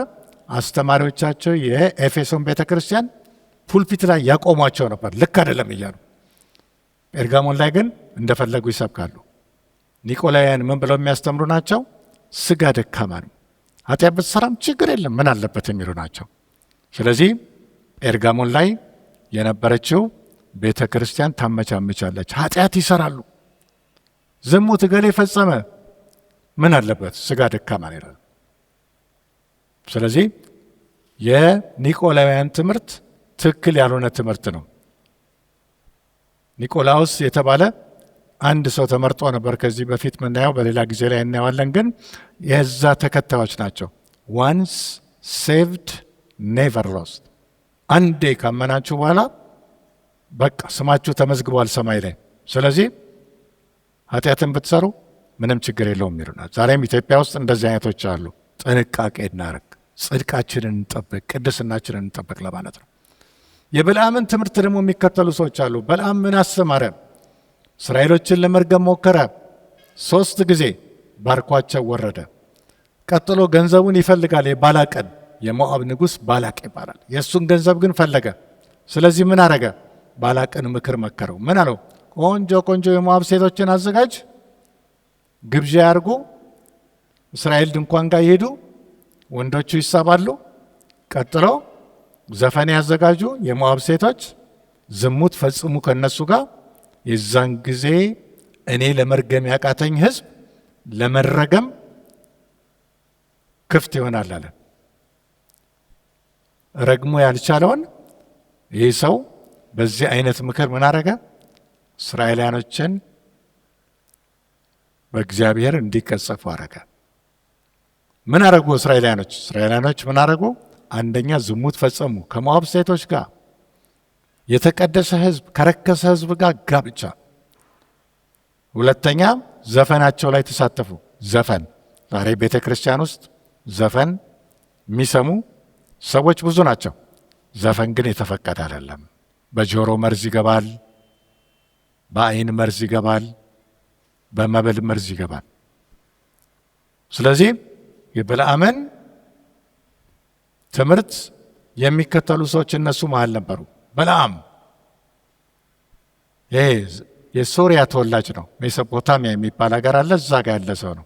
አስተማሪዎቻቸው የኤፌሶን ቤተ ክርስቲያን ፑልፒት ላይ ያቆሟቸው ነበር፣ ልክ አይደለም እያሉ። ጴርጋሞን ላይ ግን እንደፈለጉ ይሰብካሉ። ኒቆላውያን ምን ብለው የሚያስተምሩ ናቸው? ስጋ ደካማ ነው፣ ኃጢአት ብትሰራም ችግር የለም ምን አለበት የሚሉ ናቸው። ስለዚህ ጴርጋሞን ላይ የነበረችው ቤተ ክርስቲያን ታመቻመቻለች። ኃጢአት ይሰራሉ። ዝሙት እገሌ ፈጸመ ምን አለበት? ስጋ ደካማ ነው ይላሉ። ስለዚህ የኒቆላውያን ትምህርት ትክክል ያልሆነ ትምህርት ነው። ኒቆላዎስ የተባለ አንድ ሰው ተመርጦ ነበር ከዚህ በፊት ምናየው፣ በሌላ ጊዜ ላይ እናየዋለን። ግን የዛ ተከታዮች ናቸው። ዋንስ ሴቭድ ኔቨር ሎስት። አንዴ ካመናችሁ በኋላ በቃ ስማችሁ ተመዝግቧል ሰማይ ላይ። ስለዚህ ኃጢአትን ብትሰሩ ምንም ችግር የለውም ይሉናል። ዛሬም ኢትዮጵያ ውስጥ እንደዚህ አይነቶች አሉ። ጥንቃቄ እናርግ፣ ጽድቃችንን እንጠብቅ፣ ቅድስናችንን እንጠብቅ ለማለት ነው። የበለዓምን ትምህርት ደግሞ የሚከተሉ ሰዎች አሉ። በለዓም ምን አስተማረ? እስራኤሎችን ለመርገም ሞከረ። 3 ጊዜ ባርኳቸው ወረደ። ቀጥሎ ገንዘቡን ይፈልጋል። የባላቅን የሞዓብ ንጉሥ ባላቅ ይባላል። የእሱን ገንዘብ ግን ፈለገ። ስለዚህ ምን አረገ? ባላቅን ምክር መከረው። ምን አለው? ቆንጆ ቆንጆ የሞዓብ ሴቶችን አዘጋጅ፣ ግብዣ ያርጉ፣ እስራኤል ድንኳን ጋር ይሄዱ፣ ወንዶቹ ይሳባሉ። ቀጥሎ ዘፈን ያዘጋጁ የሞዓብ ሴቶች፣ ዝሙት ፈጽሙ ከነሱ ጋር። የዛን ጊዜ እኔ ለመርገም ያቃተኝ ሕዝብ ለመረገም ክፍት ይሆናል አለ። ረግሞ ያልቻለውን ይህ ሰው በዚህ አይነት ምክር ምን አረገ? እስራኤላውያኖችን በእግዚአብሔር እንዲቀጸፉ አረገ። ምን አረጉ እስራኤላውያኖች? እስራኤላውያኖች ምን አረጉ? አንደኛ ዝሙት ፈጸሙ ከሞዓብ ሴቶች ጋር። የተቀደሰ ሕዝብ ከረከሰ ሕዝብ ጋር ጋብቻ። ሁለተኛ ዘፈናቸው ላይ ተሳተፉ። ዘፈን ዛሬ ቤተ ክርስቲያን ውስጥ ዘፈን የሚሰሙ ሰዎች ብዙ ናቸው። ዘፈን ግን የተፈቀደ አይደለም። በጆሮ መርዝ ይገባል፣ በአይን መርዝ ይገባል፣ በመብል መርዝ ይገባል። ስለዚህ የበለዓምን ትምህርት የሚከተሉ ሰዎች እነሱ መሃል ነበሩ። በለዓም የሶሪያ ተወላጅ ነው። ሜሶፖታሚያ የሚባል ሀገር አለ። እዛ ጋር ያለ ሰው ነው።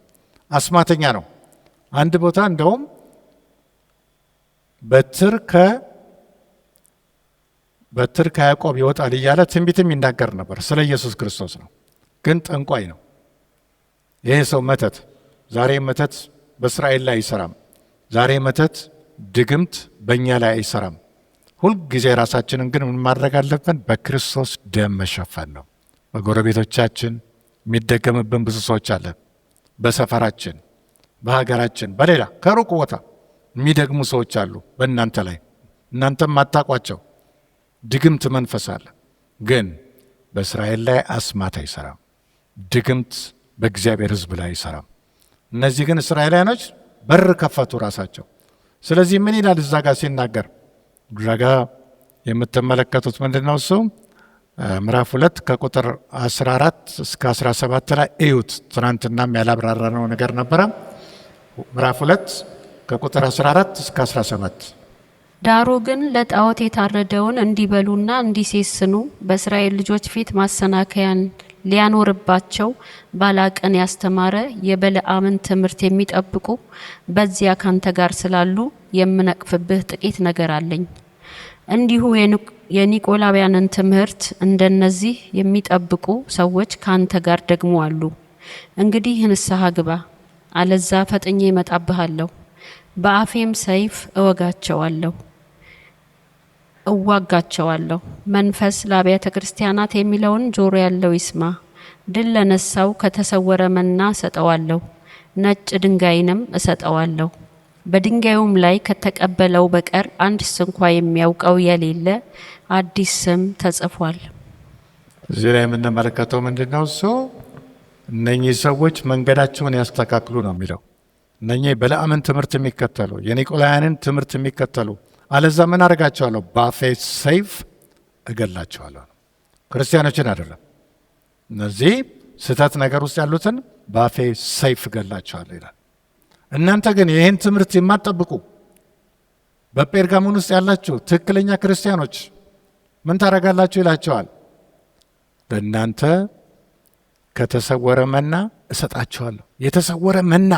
አስማተኛ ነው። አንድ ቦታ እንደውም በትር ከያዕቆብ ይወጣል እያለ ትንቢትም ይናገር ነበር። ስለ ኢየሱስ ክርስቶስ ነው። ግን ጠንቋይ ነው ይሄ ሰው። መተት ዛሬ መተት በእስራኤል ላይ አይሰራም። ዛሬ መተት ድግምት በእኛ ላይ አይሰራም። ሁልጊዜ ራሳችንን ግን ምን ማድረግ አለብን? በክርስቶስ ደም መሸፈን ነው። በጎረቤቶቻችን የሚደገምብን ብዙ ሰዎች አለ። በሰፈራችን፣ በሀገራችን፣ በሌላ ከሩቅ ቦታ የሚደግሙ ሰዎች አሉ በእናንተ ላይ። እናንተም ማታቋቸው ድግምት መንፈስ አለ። ግን በእስራኤል ላይ አስማት አይሰራም። ድግምት በእግዚአብሔር ሕዝብ ላይ አይሰራም። እነዚህ ግን እስራኤላውያኖች በር ከፈቱ ራሳቸው። ስለዚህ ምን ይላል እዛ ጋር ሲናገር? እዛ ጋ የምትመለከቱት ምንድን ነው? እሱ ምዕራፍ 2 ከቁጥር 14 እስከ 17 ላይ እዩት። ትናንትናም ያላብራራነው ነገር ነበረ። ምዕራፍ 2 ከቁጥር 14 እስከ 17 ዳሩ ግን ለጣዖት የታረደውን እንዲበሉና እንዲሴስኑ በእስራኤል ልጆች ፊት ማሰናከያን ሊያኖርባቸው ባላቅን ያስተማረ የበለዓምን ትምህርት የሚጠብቁ በዚያ ካንተ ጋር ስላሉ የምነቅፍብህ ጥቂት ነገር አለኝ። እንዲሁ የኒቆላውያንን ትምህርት እንደነዚህ የሚጠብቁ ሰዎች ካንተ ጋር ደግሞ አሉ። እንግዲህ ንስሐ ግባ፣ አለዛ ፈጥኜ እመጣብሃለሁ፣ በአፌም ሰይፍ እዋጋቸዋለሁ። መንፈስ ለአብያተ ክርስቲያናት የሚለውን ጆሮ ያለው ይስማ። ድል ለነሳው ከተሰወረ መና እሰጠዋለሁ፣ ነጭ ድንጋይንም እሰጠዋለሁ። በድንጋዩም ላይ ከተቀበለው በቀር አንድስ እንኳ የሚያውቀው የሌለ አዲስ ስም ተጽፏል። እዚህ ላይ የምንመለከተው ምንድን ነው? እሱ እነኚህ ሰዎች መንገዳቸውን ያስተካክሉ ነው የሚለው። እነኚህ በለዓምን ትምህርት የሚከተሉ የኒቆላውያንን ትምህርት የሚከተሉ አለዛ ምን አደርጋቸዋለሁ? በአፌ ሰይፍ እገላቸዋለሁ። ክርስቲያኖችን አይደለም፣ እነዚህ ስህተት ነገር ውስጥ ያሉትን በአፌ ሰይፍ እገላቸዋለሁ ይላል። እናንተ ግን ይህን ትምህርት የማትጠብቁ በጴርጋሞን ውስጥ ያላችሁ ትክክለኛ ክርስቲያኖች ምን ታደርጋላችሁ ይላቸዋል። ለእናንተ ከተሰወረ መና እሰጣችኋለሁ። የተሰወረ መና፣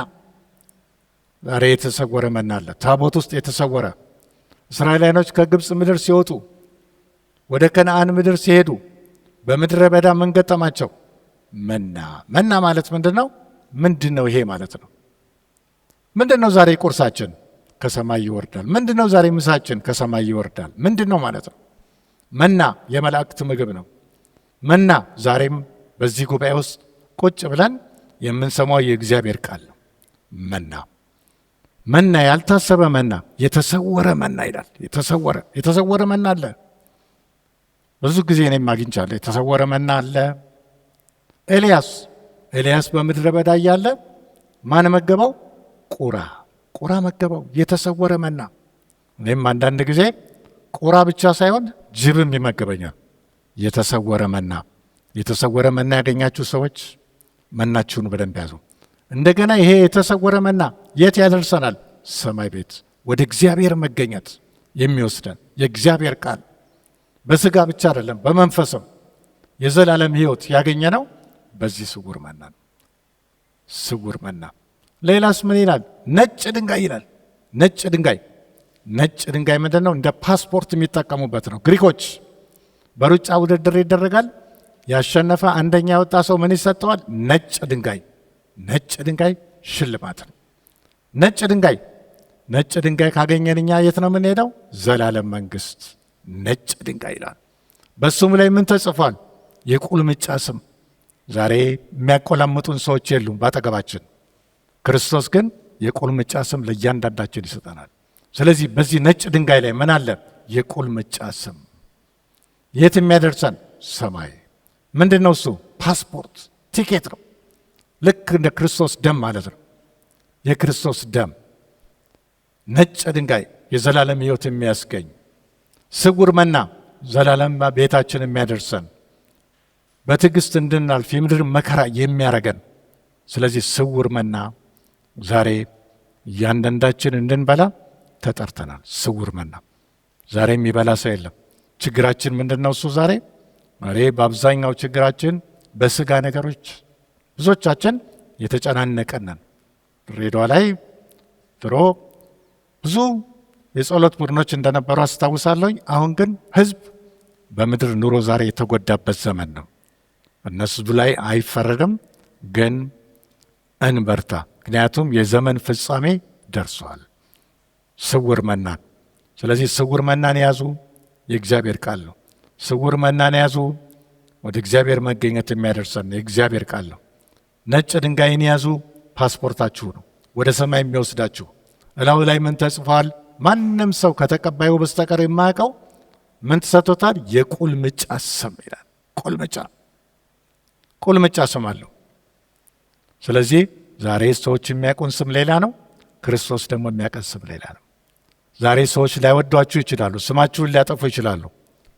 ዛሬ የተሰወረ መና አለ። ታቦት ውስጥ የተሰወረ እስራኤላውያኖች ከግብፅ ምድር ሲወጡ ወደ ከነአን ምድር ሲሄዱ በምድረ በዳ ምን ገጠማቸው? መና። መና ማለት ምንድን ነው? ምንድን ነው ይሄ ማለት ነው? ምንድን ነው ዛሬ ቁርሳችን? ከሰማይ ይወርዳል። ምንድን ነው ዛሬ ምሳችን? ከሰማይ ይወርዳል። ምንድን ነው ማለት ነው? መና የመላእክት ምግብ ነው። መና ዛሬም በዚህ ጉባኤ ውስጥ ቁጭ ብለን የምንሰማው የእግዚአብሔር ቃል ነው። መና ያልታሰበ መና፣ የተሰወረ መና ይላል። የተሰወረ መና አለ። ብዙ ጊዜ እኔም አግኝቻለሁ። የተሰወረ መና አለ። ኤልያስ በምድረ በዳ እያለ ማን መገበው? ቁራ መገበው። የተሰወረ መና። እኔም አንዳንድ ጊዜ ቁራ ብቻ ሳይሆን ጅብም ይመገበኛል። የተሰወረ መና ያገኛችሁ ሰዎች መናችሁን በደንብ ያዙ። እንደገና ይሄ የተሰወረ መና የት ያደርሰናል? ሰማይ ቤት፣ ወደ እግዚአብሔር መገኘት የሚወስደን የእግዚአብሔር ቃል በስጋ ብቻ አይደለም፣ በመንፈስም የዘላለም ሕይወት ያገኘ ነው በዚህ ስውር መና ነው። ስውር መና። ሌላስ ምን ይላል? ነጭ ድንጋይ ይላል። ነጭ ድንጋይ ምንድን ነው? እንደ ፓስፖርት የሚጠቀሙበት ነው። ግሪኮች በሩጫ ውድድር ይደረጋል። ያሸነፈ አንደኛ የወጣ ሰው ምን ይሰጠዋል? ነጭ ድንጋይ ሽልማት ነው። ነጭ ድንጋይ ካገኘን እኛ የት ነው የምንሄደው? ዘላለም መንግስት። ነጭ ድንጋይ ይላል። በሱም ላይ ምን ተጽፏል? የቁልምጫ ስም። ዛሬ የሚያቆላምጡን ሰዎች የሉም ባጠገባችን። ክርስቶስ ግን የቁልምጫ ስም ለእያንዳንዳችን ይሰጠናል። ስለዚህ በዚህ ነጭ ድንጋይ ላይ ምን አለ? የቁልምጫ ስም። የት የሚያደርሰን? ሰማይ። ምንድን ነው እሱ? ፓስፖርት፣ ቲኬት ነው። ልክ እንደ ክርስቶስ ደም ማለት ነው። የክርስቶስ ደም ነጭ ድንጋይ፣ የዘላለም ሕይወት የሚያስገኝ ስውር መና፣ ዘላለም ቤታችን የሚያደርሰን በትዕግስት እንድናልፍ የምድር መከራ የሚያረገን። ስለዚህ ስውር መና ዛሬ እያንዳንዳችን እንድንበላ ተጠርተናል። ስውር መና ዛሬ የሚበላ ሰው የለም። ችግራችን ምንድን ነው? እሱ ዛሬ በአብዛኛው ችግራችን በስጋ ነገሮች ብዙዎቻችን የተጨናነቀነን። ድሬዳዋ ላይ ድሮ ብዙ የጸሎት ቡድኖች እንደነበሩ አስታውሳለሁኝ። አሁን ግን ህዝብ በምድር ኑሮ ዛሬ የተጎዳበት ዘመን ነው። እነሱ ላይ አይፈረድም፣ ግን እንበርታ። ምክንያቱም የዘመን ፍጻሜ ደርሷል። ስውር መናን። ስለዚህ ስውር መናን ያዙ። የእግዚአብሔር ቃል ነው። ስውር መናን ያዙ። ወደ እግዚአብሔር መገኘት የሚያደርሰን የእግዚአብሔር ቃል ነው። ነጭ ድንጋይን ያዙ። ፓስፖርታችሁ ነው፣ ወደ ሰማይ የሚወስዳችሁ። እላው ላይ ምን ተጽፏል? ማንም ሰው ከተቀባዩ በስተቀር የማያውቀው ምን ተሰጥቶታል? የቁልምጫ ስም ይላል። ቁልምጫ ስም አለው። ስለዚህ ዛሬ ሰዎች የሚያውቁን ስም ሌላ ነው፣ ክርስቶስ ደግሞ የሚያውቀን ስም ሌላ ነው። ዛሬ ሰዎች ላይወዷችሁ ይችላሉ፣ ስማችሁን ሊያጠፉ ይችላሉ።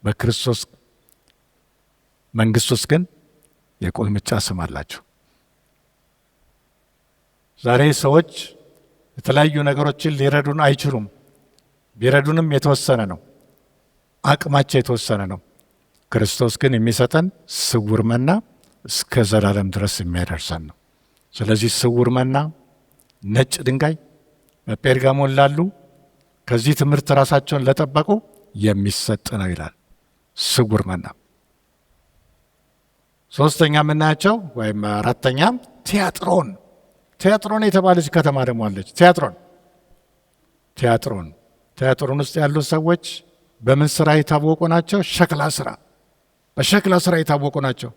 በክርስቶስ መንግስት ውስጥ ግን የቁልምጫ ስም አላችሁ። ዛሬ ሰዎች የተለያዩ ነገሮችን ሊረዱን አይችሉም። ቢረዱንም የተወሰነ ነው፣ አቅማቸው የተወሰነ ነው። ክርስቶስ ግን የሚሰጠን ስውር መና እስከ ዘላለም ድረስ የሚያደርሰን ነው። ስለዚህ ስውር መና፣ ነጭ ድንጋይ በጴርጋሞን ላሉ ከዚህ ትምህርት ራሳቸውን ለጠበቁ የሚሰጥ ነው ይላል። ስውር መና። ሶስተኛ የምናያቸው ወይም አራተኛ ቲያጥሮን የተባለች ከተማ ደግሞ አለች። ቲያጥሮን ውስጥ ያሉ ሰዎች በምን ስራ የታወቁ ናቸው? በሸክላ ስራ የታወቁ ናቸው።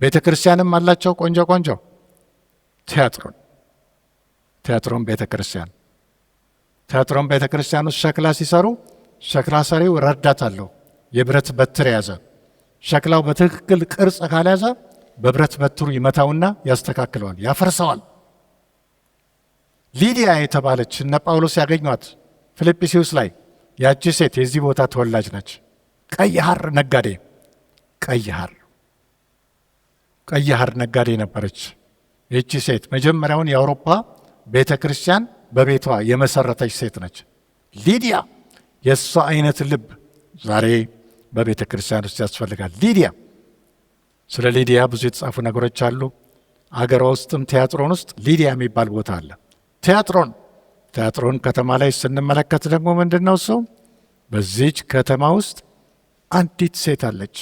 ቤተ ክርስቲያንም አላቸው ቆንጆ ቲያጥሮን ቤተ ክርስቲያን ውስጥ ሸክላ ሲሰሩ ሸክላ ሰሪው ረዳት አለው፣ የብረት በትር የያዘ። ሸክላው በትክክል ቅርጽ ካልያዘ በብረት በትሩ ይመታውና ያስተካክለዋል፣ ያፈርሰዋል። ሊዲያ የተባለች እነ ጳውሎስ ያገኟት ፊልጵስዩስ ላይ ያቺ ሴት የዚህ ቦታ ተወላጅ ነች። ቀይ ሐር ነጋዴ ነበረች። ይቺ ሴት መጀመሪያውን የአውሮፓ ቤተ ክርስቲያን በቤቷ የመሰረተች ሴት ነች። ሊዲያ የእሷ አይነት ልብ ዛሬ በቤተ ክርስቲያን ውስጥ ያስፈልጋል። ስለ ሊዲያ ብዙ የተጻፉ ነገሮች አሉ። አገሯ ውስጥም ቲያጥሮን ውስጥ ሊዲያ የሚባል ቦታ አለ። ቲያጥሮን ከተማ ላይ ስንመለከት ደግሞ ምንድን ነው እሱ? በዚች ከተማ ውስጥ አንዲት ሴት አለች።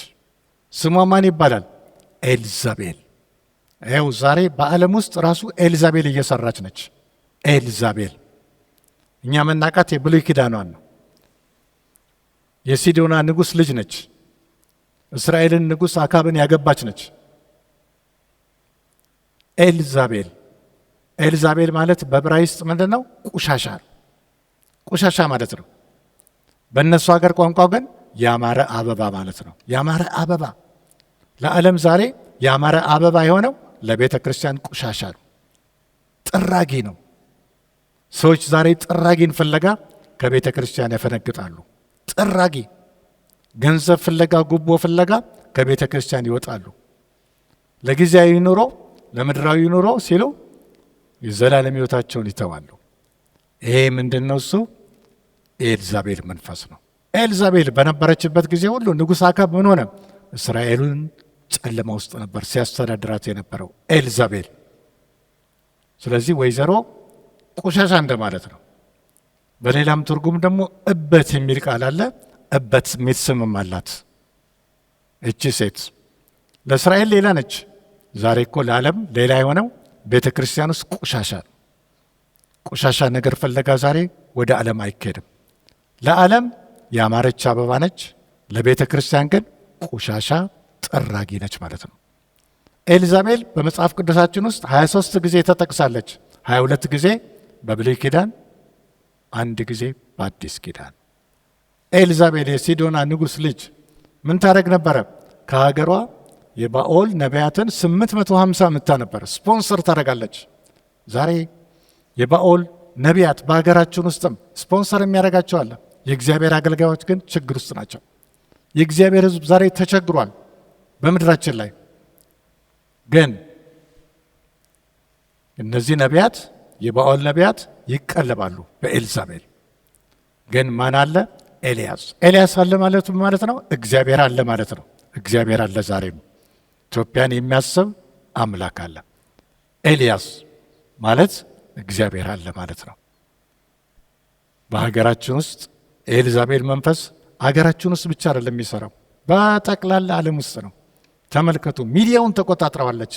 ስሟ ማን ይባላል? ኤልዛቤል። ይኸው ዛሬ በዓለም ውስጥ ራሱ ኤልዛቤል እየሰራች ነች። ኤልዛቤል እኛ መናቃት የብሉይ ኪዳኗን ነው። የሲዶና ንጉሥ ልጅ ነች። እስራኤልን ንጉሥ አካብን ያገባች ነች። ኤልዛቤል ማለት በዕብራይስጥ ምንድን ነው? ቆሻሻ ማለት ነው። በእነሱ ሀገር ቋንቋ ግን ያማረ አበባ ማለት ነው። ያማረ አበባ ለዓለም ዛሬ ያማረ አበባ የሆነው ለቤተ ክርስቲያን ቆሻሻ ነው፣ ጥራጊ ነው። ሰዎች ዛሬ ጥራጊን ፍለጋ ከቤተ ክርስቲያን ያፈነግጣሉ። ጥራጊ ገንዘብ ፍለጋ፣ ጉቦ ፍለጋ ከቤተ ክርስቲያን ይወጣሉ። ለጊዜያዊ ኑሮ፣ ለምድራዊ ኑሮ ሲሉ የዘላለም ሕይወታቸውን ይተዋሉ። ይሄ ምንድን ነው? እሱ ኤልዛቤል መንፈስ ነው። ኤልዛቤል በነበረችበት ጊዜ ሁሉ ንጉሥ አካብ ምን ሆነ? እስራኤልን ጨለማ ውስጥ ነበር ሲያስተዳድራት የነበረው ኤልዛቤል። ስለዚህ ወይዘሮ ቆሻሻ እንደማለት ነው። በሌላም ትርጉም ደግሞ እበት የሚል ቃል አለ። እበት የሚል ስምም አላት። እቺ ሴት ለእስራኤል ሌላ ነች። ዛሬ እኮ ለዓለም ሌላ የሆነው ቤተ ክርስቲያን ውስጥ ቆሻሻ ነገር ፍለጋ ዛሬ ወደ ዓለም አይካሄድም። ለዓለም ያማረች አበባ ነች፣ ለቤተ ክርስቲያን ግን ቆሻሻ ጠራጊ ነች ማለት ነው። ኤልዛቤል በመጽሐፍ ቅዱሳችን ውስጥ 23 ጊዜ ተጠቅሳለች። 22 ጊዜ በብሉይ ኪዳን፣ 1 ጊዜ በአዲስ ኪዳን። ኤልዛቤል የሲዶና ንጉሥ ልጅ ምን ታደርግ ነበረ? ከሀገሯ የባኦል ነቢያትን 850 ምታ ነበር ስፖንሰር ታደርጋለች። ዛሬ የባኦል ነቢያት በሀገራችን ውስጥም ስፖንሰር የሚያደርጋቸው አለ። የእግዚአብሔር አገልጋዮች ግን ችግር ውስጥ ናቸው። የእግዚአብሔር ሕዝብ ዛሬ ተቸግሯል። በምድራችን ላይ ግን እነዚህ ነቢያት፣ የባኦል ነቢያት ይቀለባሉ በኤልዛቤል። ግን ማን አለ? ኤልያስ አለ ማለት ነው። እግዚአብሔር አለ ማለት ነው። እግዚአብሔር አለ ዛሬም ኢትዮጵያን የሚያስብ አምላክ አለ። ኤልያስ ማለት እግዚአብሔር አለ ማለት ነው። በሀገራችን ውስጥ ኤልዛቤል መንፈስ ሀገራችን ውስጥ ብቻ አይደለም የሚሰራው፣ በጠቅላላ ዓለም ውስጥ ነው። ተመልከቱ፣ ሚዲያውን ተቆጣጥረዋለች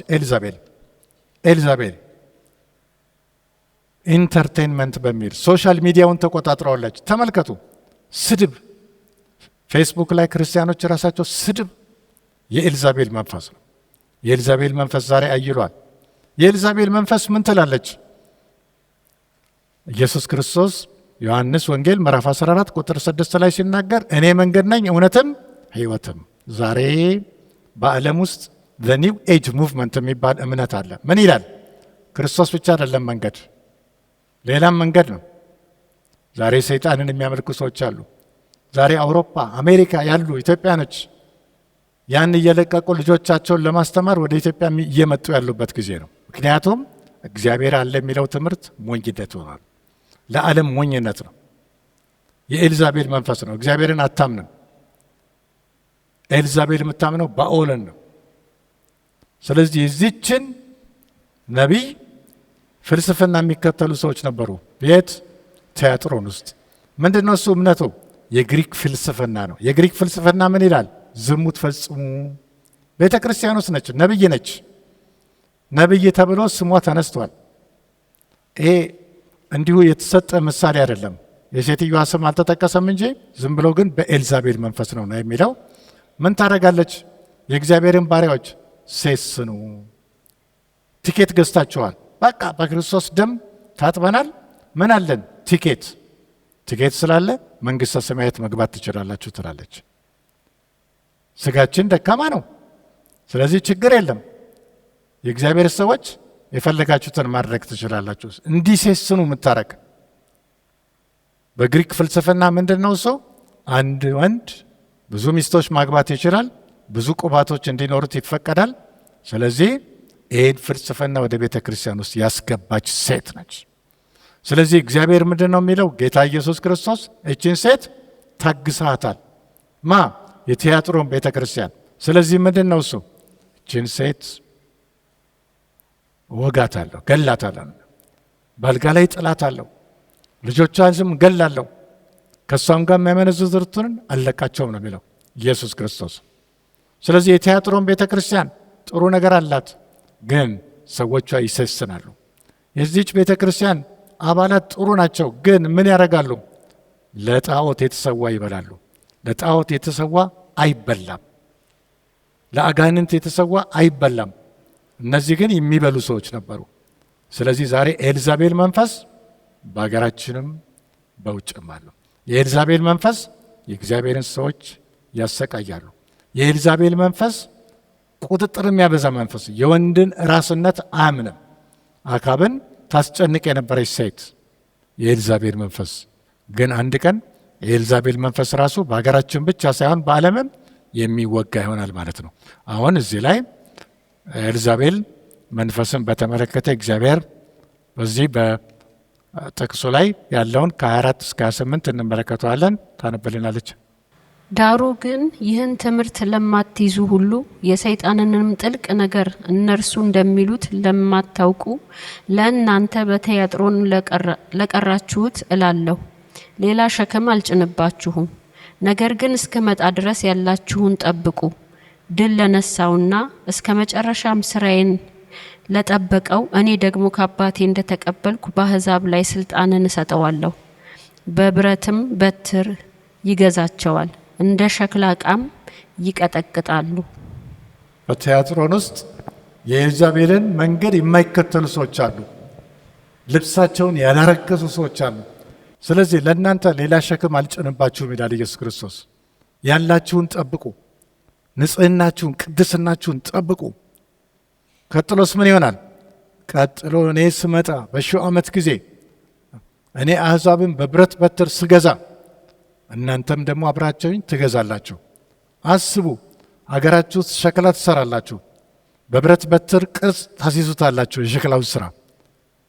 ኤልዛቤል ኢንተርቴንመንት በሚል ሶሻል ሚዲያውን ተቆጣጥረዋለች። ተመልከቱ፣ ስድብ፣ ፌስቡክ ላይ ክርስቲያኖች ራሳቸው ስድብ የኤልዛቤል መንፈስ ነው። የኤልዛቤል መንፈስ ዛሬ አይሏል። የኤልዛቤል መንፈስ ምን ትላለች? ኢየሱስ ክርስቶስ ዮሐንስ ወንጌል ምዕራፍ 14 ቁጥር 6 ላይ ሲናገር እኔ መንገድ ነኝ እውነትም ሕይወትም። ዛሬ በዓለም ውስጥ ዘ ኒው ኤጅ ሙቭመንት የሚባል እምነት አለ። ምን ይላል? ክርስቶስ ብቻ አይደለም መንገድ፣ ሌላም መንገድ ነው። ዛሬ ሰይጣንን የሚያመልኩ ሰዎች አሉ። ዛሬ አውሮፓ፣ አሜሪካ ያሉ ኢትዮጵያኖች ያን እየለቀቁ ልጆቻቸውን ለማስተማር ወደ ኢትዮጵያ እየመጡ ያሉበት ጊዜ ነው። ምክንያቱም እግዚአብሔር አለ የሚለው ትምህርት ሞኝነት ሆኗል። ለዓለም ሞኝነት ነው። የኤልዛቤል መንፈስ ነው። እግዚአብሔርን አታምንም። ኤልዛቤል የምታምነው ባኦልን ነው። ስለዚህ የዚችን ነቢይ ፍልስፍና የሚከተሉ ሰዎች ነበሩ። ቤት ቲያጥሮን ውስጥ ምንድን ነው እሱ እምነቱ? የግሪክ ፍልስፍና ነው። የግሪክ ፍልስፍና ምን ይላል? ዝሙት ፈጽሙ። ቤተ ክርስቲያን ውስጥ ነች፣ ነቢይ ነች። ነቢይ ተብሎ ስሟ ተነስቷል። ይሄ እንዲሁ የተሰጠ ምሳሌ አይደለም። የሴትዮዋ ስም አልተጠቀሰም እንጂ ዝም ብሎ ግን በኤልዛቤል መንፈስ ነው የሚለው። ምን ታደርጋለች? የእግዚአብሔርን ባሪያዎች ሴስኑ። ቲኬት ገዝታችኋል፣ በቃ በክርስቶስ ደም ታጥበናል፣ ምን አለን? ቲኬት ስላለ መንግሥተ ሰማያት መግባት ትችላላችሁ ትላለች። ስጋችን ደካማ ነው፣ ስለዚህ ችግር የለም፣ የእግዚአብሔር ሰዎች የፈለጋችሁትን ማድረግ ትችላላችሁ። እንዲህ ሴስኑ የምታረግ በግሪክ ፍልስፍና ምንድን ነው እሱ? አንድ ወንድ ብዙ ሚስቶች ማግባት ይችላል፣ ብዙ ቁባቶች እንዲኖሩት ይፈቀዳል። ስለዚህ ይህን ፍልስፍና ወደ ቤተ ክርስቲያን ውስጥ ያስገባች ሴት ነች። ስለዚህ እግዚአብሔር ምንድን ነው የሚለው? ጌታ ኢየሱስ ክርስቶስ እችን ሴት ታግሳታል። ማ? የቲያጥሮን ቤተ ክርስቲያን። ስለዚህ ምንድን ነው እሱ? እችን ሴት ወጋታለሁ፣ ገላታለሁ፣ በአልጋ ላይ ጥላታለሁ፣ ልጆቿንም ገላለሁ፣ ከእሷም ጋር የሚያመነዝሩትን አለቃቸውም ነው የሚለው ኢየሱስ ክርስቶስ። ስለዚህ የቲያጥሮን ቤተ ክርስቲያን ጥሩ ነገር አላት፣ ግን ሰዎቿ ይሰስናሉ። የዚች ቤተ ክርስቲያን አባላት ጥሩ ናቸው፣ ግን ምን ያደርጋሉ? ለጣዖት የተሰዋ ይበላሉ። ለጣዖት የተሰዋ አይበላም። ለአጋንንት የተሰዋ አይበላም። እነዚህ ግን የሚበሉ ሰዎች ነበሩ። ስለዚህ ዛሬ ኤልዛቤል መንፈስ በሀገራችንም በውጭም አለው። የኤልዛቤል መንፈስ የእግዚአብሔርን ሰዎች ያሰቃያሉ። የኤልዛቤል መንፈስ ቁጥጥር የሚያበዛ መንፈስ፣ የወንድን ራስነት አያምንም። አካብን ታስጨንቅ የነበረች ሴት የኤልዛቤል መንፈስ ግን አንድ ቀን የኤልዛቤል መንፈስ ራሱ በሀገራችን ብቻ ሳይሆን በዓለምም የሚወጋ ይሆናል ማለት ነው። አሁን እዚህ ላይ ኤልዛቤል መንፈስን በተመለከተ እግዚአብሔር በዚህ በጥቅሱ ላይ ያለውን ከ24 እስከ 28 እንመለከተዋለን። ታነብልናለች። ዳሩ ግን ይህን ትምህርት ለማትይዙ ሁሉ የሰይጣንንም ጥልቅ ነገር እነርሱ እንደሚሉት ለማታውቁ ለእናንተ በትያጥሮን ለቀራችሁት እላለሁ፣ ሌላ ሸክም አልጭንባችሁም። ነገር ግን እስክመጣ ድረስ ያላችሁን ጠብቁ። ድል ለነሳውና እስከ መጨረሻም ስራዬን ለጠበቀው እኔ ደግሞ ከአባቴ እንደተቀበልኩ በአሕዛብ ላይ ስልጣንን እሰጠዋለሁ። በብረትም በትር ይገዛቸዋል፣ እንደ ሸክላ ዕቃም ይቀጠቅጣሉ። በትያጥሮን ውስጥ የኤልዛቤልን መንገድ የማይከተሉ ሰዎች አሉ። ልብሳቸውን ያላረከሱ ሰዎች አሉ። ስለዚህ ለእናንተ ሌላ ሸክም አልጭንባችሁም ይላል ኢየሱስ ክርስቶስ። ያላችሁን ጠብቁ፣ ንጽህናችሁን፣ ቅድስናችሁን ጠብቁ። ቀጥሎስ ምን ይሆናል? ቀጥሎ እኔ ስመጣ በሺው ዓመት ጊዜ እኔ አሕዛብን በብረት በትር ስገዛ እናንተም ደግሞ አብራችሁኝ ትገዛላችሁ። አስቡ፣ አገራችሁ ውስጥ ሸክላ ትሰራላችሁ፣ በብረት በትር ቅርጽ ታስይዙታላችሁ የሸክላው ስራ።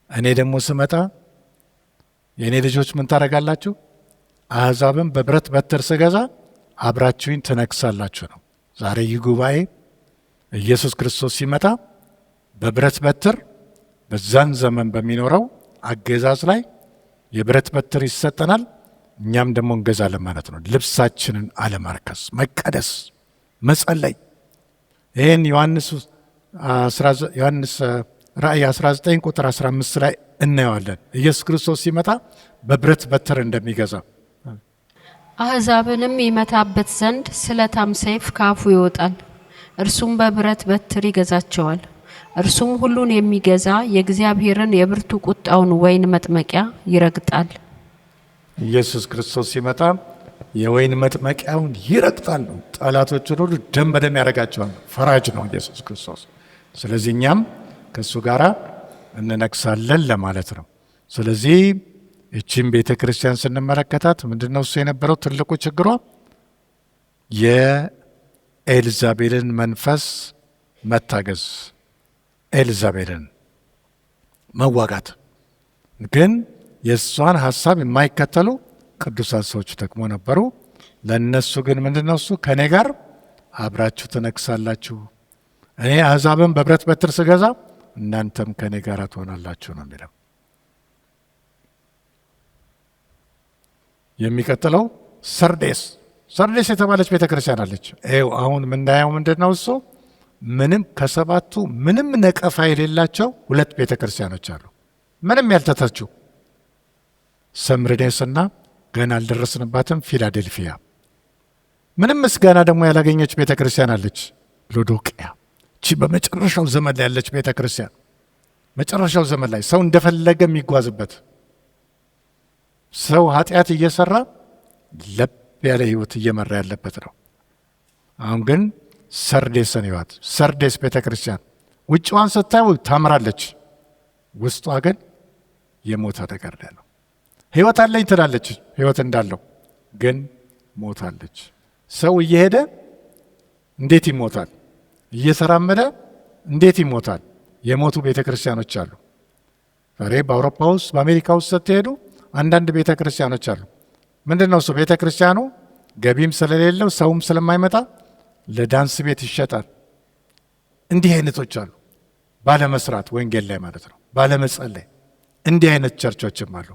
እኔ ደግሞ ስመጣ የእኔ ልጆች ምን ታደርጋላችሁ? አሕዛብን በብረት በትር ስገዛ አብራችሁኝ ትነግሳላችሁ ነው። ዛሬ ይህ ጉባኤ ኢየሱስ ክርስቶስ ሲመጣ በብረት በትር በዛን ዘመን በሚኖረው አገዛዝ ላይ የብረት በትር ይሰጠናል። እኛም ደግሞ እንገዛለን ማለት ነው። ልብሳችንን አለማርከስ፣ መቀደስ፣ መጸለይ። ይህን ዮሐንስ ራእይ 19 ቁጥር 15 ላይ እናየዋለን። ኢየሱስ ክርስቶስ ሲመጣ በብረት በትር እንደሚገዛ አሕዛብንም ይመታበት ዘንድ ስለታም ሰይፍ ካፉ ይወጣል። እርሱም በብረት በትር ይገዛቸዋል። እርሱም ሁሉን የሚገዛ የእግዚአብሔርን የብርቱ ቁጣውን ወይን መጥመቂያ ይረግጣል። ኢየሱስ ክርስቶስ ሲመጣ የወይን መጥመቂያውን ይረግጣል ነው። ጠላቶችን ሁሉ ደም በደም ያደርጋቸዋል። ፈራጅ ነው ኢየሱስ ክርስቶስ። ስለዚህ እኛም ከእሱ ጋር እንነግሳለን ለማለት ነው። ስለዚህ እቺም ቤተ ክርስቲያን ስንመለከታት ምንድነው እሱ የነበረው ትልቁ ችግሯ? የኤልዛቤልን መንፈስ መታገዝ፣ ኤልዛቤልን መዋጋት። ግን የእሷን ሀሳብ የማይከተሉ ቅዱሳን ሰዎች ደግሞ ነበሩ። ለእነሱ ግን ምንድነው እሱ ከእኔ ጋር አብራችሁ ትነግሳላችሁ፣ እኔ አሕዛብን በብረት በትር ስገዛ እናንተም ከእኔ ጋር ትሆናላችሁ ነው የሚለው። የሚቀጥለው ሰርዴስ የተባለች ቤተ ክርስቲያን አለች። ይኸው አሁን ምናየው ምንድን ነው እሱ ምንም ከሰባቱ ምንም ነቀፋ የሌላቸው ሁለት ቤተ ክርስቲያኖች አሉ። ምንም ያልተተቹ ሰምርኔስና ገና አልደረስንባትም ፊላዴልፊያ። ምንም ምስጋና ደግሞ ያላገኘች ቤተ ክርስቲያን አለች ሎዶቅያ። እቺ በመጨረሻው ዘመን ላይ ያለች ቤተ ክርስቲያን፣ መጨረሻው ዘመን ላይ ሰው እንደፈለገ የሚጓዝበት፣ ሰው ኃጢአት እየሰራ ለብ ያለ ህይወት እየመራ ያለበት ነው። አሁን ግን ሰርዴስን ይዋት። ሰርዴስ ቤተ ክርስቲያን ውጭዋን ስታዩ ታምራለች፣ ውስጧ ግን የሞተ ነገር ነው። ህይወት አለኝ ትላለች፣ ህይወት እንዳለው ግን ሞታለች። ሰው እየሄደ እንዴት ይሞታል? እየተራመደ እንዴት ይሞታል? የሞቱ ቤተ ክርስቲያኖች አሉ። ዛሬ በአውሮፓ ውስጥ በአሜሪካ ውስጥ ስትሄዱ አንዳንድ ቤተ ክርስቲያኖች አሉ። ምንድን ነው እሱ? ቤተ ክርስቲያኑ ገቢም ስለሌለው ሰውም ስለማይመጣ ለዳንስ ቤት ይሸጣል። እንዲህ አይነቶች አሉ። ባለመስራት ወንጌል ላይ ማለት ነው፣ ባለመጸለይ እንዲህ አይነት ቸርቾችም አሉ።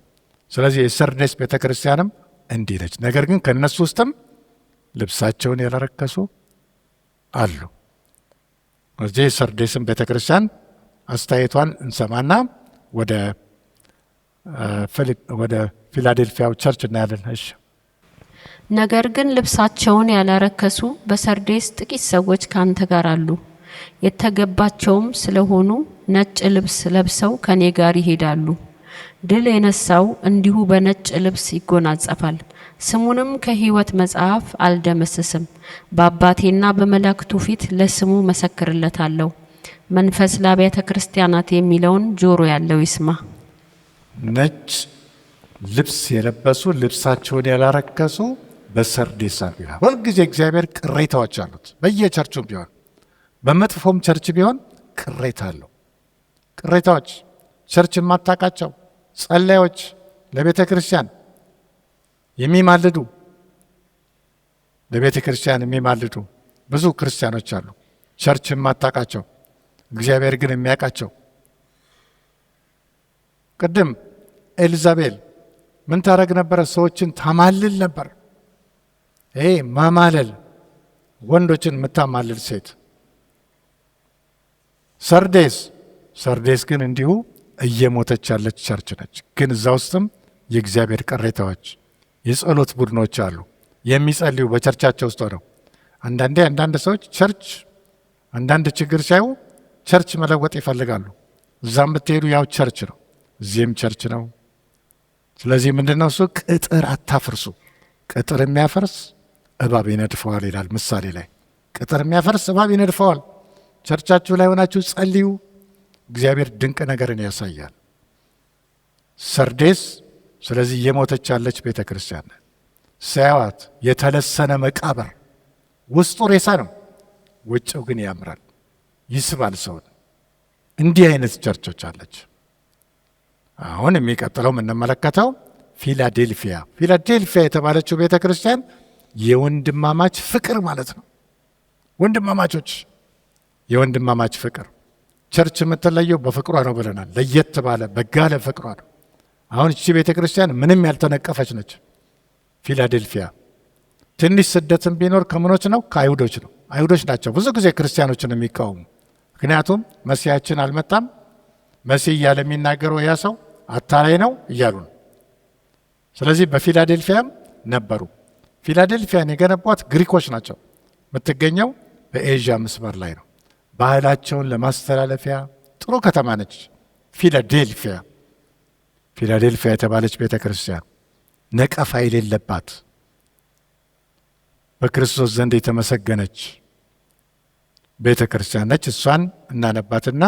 ስለዚህ የሰርዴስ ቤተ ክርስቲያንም እንዲህ ነች። ነገር ግን ከእነሱ ውስጥም ልብሳቸውን ያላረከሱ አሉ። እዚህ የሰርዴስን ቤተ ክርስቲያን አስተያየቷን እንሰማና ወደ ወደ ፊላዴልፊያው ቸርች እናያለን። እሺ። ነገር ግን ልብሳቸውን ያላረከሱ በሰርዴስ ጥቂት ሰዎች ካንተ ጋር አሉ። የተገባቸውም ስለሆኑ ነጭ ልብስ ለብሰው ከኔ ጋር ይሄዳሉ። ድል የነሳው እንዲሁ በነጭ ልብስ ይጎናጸፋል። ስሙንም ከሕይወት መጽሐፍ አልደመስስም። በአባቴና በመላእክቱ ፊት ለስሙ መሰክርለታለሁ። መንፈስ ለአብያተ ክርስቲያናት የሚለውን ጆሮ ያለው ይስማ። ነጭ ልብስ የለበሱ ልብሳቸውን ያላረከሱ በሰርዴስ አሉ ይላል። ሁልጊዜ እግዚአብሔር ቅሬታዎች አሉት። በየቸርቹም ቢሆን በመጥፎም ቸርች ቢሆን ቅሬታ አለው። ቅሬታዎች፣ ቸርች የማታውቃቸው ጸላዮች፣ ለቤተ ክርስቲያን የሚማልዱ ለቤተ ክርስቲያን የሚማልዱ ብዙ ክርስቲያኖች አሉ። ቸርች የማታውቃቸው እግዚአብሔር ግን የሚያውቃቸው። ቅድም ኤልዛቤል ምን ታረግ ነበረ? ሰዎችን ታማልል ነበር። ይሄ ማማለል፣ ወንዶችን የምታማልል ሴት። ሰርዴስ ግን እንዲሁ እየሞተች ያለች ቸርች ነች። ግን እዛ ውስጥም የእግዚአብሔር ቅሬታዎች፣ የጸሎት ቡድኖች አሉ የሚጸልዩ በቸርቻቸው ውስጥ ሆነው። አንዳንድ ሰዎች ቸርች አንዳንድ ችግር ሲያዩ ቸርች መለወጥ ይፈልጋሉ። እዛም ብትሄዱ ያው ቸርች ነው፣ እዚህም ቸርች ነው። ስለዚህ ምንድነው እሱ? ቅጥር አታፍርሱ። ቅጥር የሚያፈርስ እባብ ይነድፈዋል ይላል ምሳሌ ላይ። ቅጥር የሚያፈርስ እባብ ይነድፈዋል። ቸርቻችሁ ላይ ሆናችሁ ጸልዩ። እግዚአብሔር ድንቅ ነገርን ያሳያል። ሰርዴስ ስለዚህ የሞተች ያለች ቤተ ክርስቲያን ሲያዩት የተለሰነ መቃብር፣ ውስጡ ሬሳ ነው፣ ውጭው ግን ያምራል፣ ይስባል ሰውን። እንዲህ አይነት ቸርቾች አለች። አሁን የሚቀጥለው የምንመለከተው ፊላዴልፊያ የተባለችው ቤተ ክርስቲያን የወንድማማች ፍቅር ማለት ነው። ወንድማማቾች፣ የወንድማማች ፍቅር። ቸርች የምትለየው በፍቅሯ ነው ብለናል። ለየት ባለ በጋለ ፍቅሯ ነው። አሁን እቺ ቤተ ክርስቲያን ምንም ያልተነቀፈች ነች። ፊላዴልፊያ ትንሽ ስደትም ቢኖር ከምኖች ነው? ከአይሁዶች ነው። አይሁዶች ናቸው ብዙ ጊዜ ክርስቲያኖችን የሚቃወሙ። ምክንያቱም መሲያችን አልመጣም፣ መሲህ እያለ የሚናገረው ያ ሰው አታላይ ነው እያሉ ነው። ስለዚህ በፊላዴልፊያም ነበሩ። ፊላዴልፊያን የገነቧት ግሪኮች ናቸው። የምትገኘው በኤዥያ መስመር ላይ ነው። ባህላቸውን ለማስተላለፊያ ጥሩ ከተማ ነች ፊላዴልፊያ የተባለች ቤተ ክርስቲያን፣ ነቀፋ የሌለባት በክርስቶስ ዘንድ የተመሰገነች ቤተ ክርስቲያን ነች። እሷን እናነባትና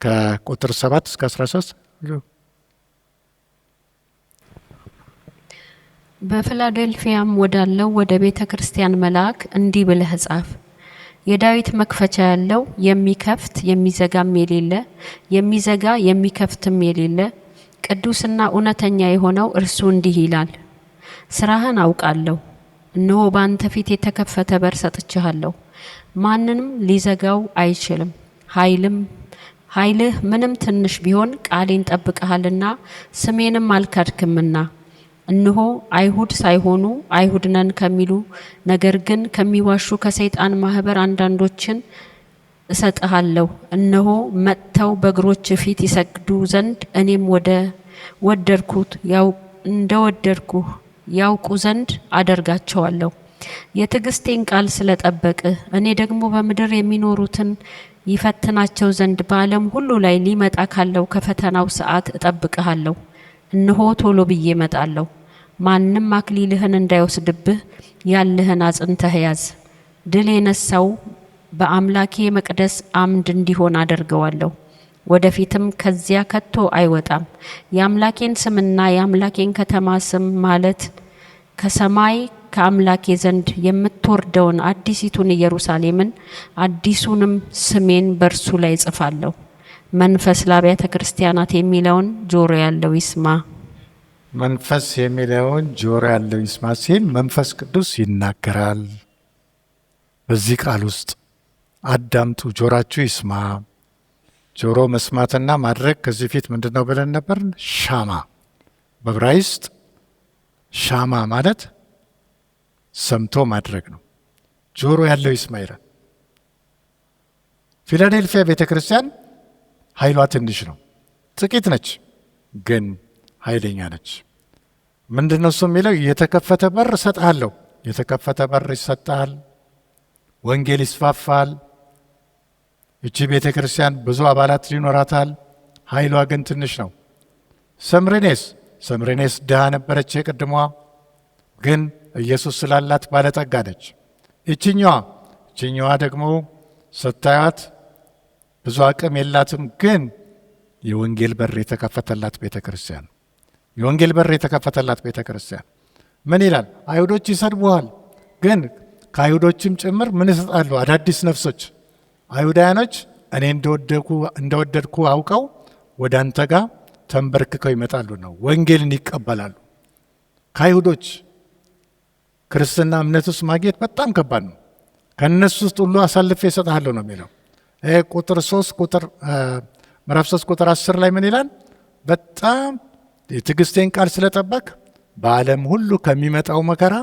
ከቁጥር 7 እስከ 13 በፊላዴልፊያም ወዳለው ወደ ቤተ ክርስቲያን መልአክ እንዲህ ብለህ ጻፍ። የዳዊት መክፈቻ ያለው የሚከፍት የሚዘጋም የሌለ የሚዘጋ የሚከፍትም የሌለ ቅዱስና እውነተኛ የሆነው እርሱ እንዲህ ይላል፣ ስራህን አውቃለሁ። እነሆ በአንተ ፊት የተከፈተ በር ሰጥቼሃለሁ፣ ማንንም ሊዘጋው አይችልም። ኃይልህ ምንም ትንሽ ቢሆን ቃሌን ጠብቀሃልና ስሜንም አልካድክምና። እነሆ አይሁድ ሳይሆኑ አይሁድ ነን ከሚሉ ነገር ግን ከሚዋሹ ከሰይጣን ማህበር አንዳንዶችን እሰጥሃለሁ። እነሆ መጥተው በእግሮች ፊት ይሰግዱ ዘንድ እኔም እንደወደድኩህ ያውቁ ዘንድ አደርጋቸዋለሁ። የትዕግስቴን ቃል ስለጠበቅህ እኔ ደግሞ በምድር የሚኖሩትን ይፈትናቸው ዘንድ በዓለም ሁሉ ላይ ሊመጣ ካለው ከፈተናው ሰዓት እጠብቅሃለሁ። እነሆ ቶሎ ብዬ እመጣለሁ። ማንም አክሊልህን እንዳይወስድብህ ያለህን አጽንተህ ያዝ። ድል የነሳው በአምላኬ መቅደስ አምድ እንዲሆን አደርገዋለሁ፣ ወደፊትም ከዚያ ከቶ አይወጣም። የአምላኬን ስምና የአምላኬን ከተማ ስም ማለት ከሰማይ ከአምላኬ ዘንድ የምትወርደውን አዲሲቱን ኢየሩሳሌምን አዲሱንም ስሜን በእርሱ ላይ ጽፋለሁ። መንፈስ ለአብያተ ክርስቲያናት የሚለውን ጆሮ ያለው ይስማ። መንፈስ የሚለውን ጆሮ ያለው ይስማ ሲል መንፈስ ቅዱስ ይናገራል። በዚህ ቃል ውስጥ አዳምጡ፣ ጆራችሁ ይስማ። ጆሮ መስማትና ማድረግ ከዚህ ፊት ምንድን ነው ብለን ነበር? ሻማ። በዕብራይስጥ ሻማ ማለት ሰምቶ ማድረግ ነው። ጆሮ ያለው ይስማ ይላል። ፊላዴልፊያ ቤተ ክርስቲያን ኃይሏ ትንሽ ነው፣ ጥቂት ነች። ግን ኃይለኛ ነች። ምንድን ነው እሱ የሚለው? የተከፈተ በር እሰጥሃለሁ። የተከፈተ በር ይሰጣል። ወንጌል ይስፋፋል። እቺ ቤተ ክርስቲያን ብዙ አባላት ሊኖራታል። ኃይሏ ግን ትንሽ ነው። ሰምሬኔስ ድሃ ነበረች የቅድሟ፣ ግን ኢየሱስ ስላላት ባለጠጋ ነች። ይችኛዋ ደግሞ ስታዩት ብዙ አቅም የላትም፣ ግን የወንጌል በር የተከፈተላት ቤተ ክርስቲያን። የወንጌል በር የተከፈተላት ቤተ ክርስቲያን ምን ይላል? አይሁዶች ይሰድቡሃል፣ ግን ከአይሁዶችም ጭምር ምን ይሰጣሉ? አዳዲስ ነፍሶች። አይሁዳውያኖች እኔ እንደወደድኩ አውቀው ወደ አንተ ጋር ተንበርክከው ይመጣሉ ነው፣ ወንጌልን ይቀበላሉ። ከአይሁዶች ክርስትና እምነት ውስጥ ማግኘት በጣም ከባድ ነው። ከእነሱ ውስጥ ሁሉ አሳልፌ እሰጥሃለሁ ነው የሚለው። ምዕራፍ 3 ቁጥር 10 ላይ ምን ይላል? በጣም የትዕግስቴን ቃል ስለጠበቅ በዓለም ሁሉ ከሚመጣው መከራ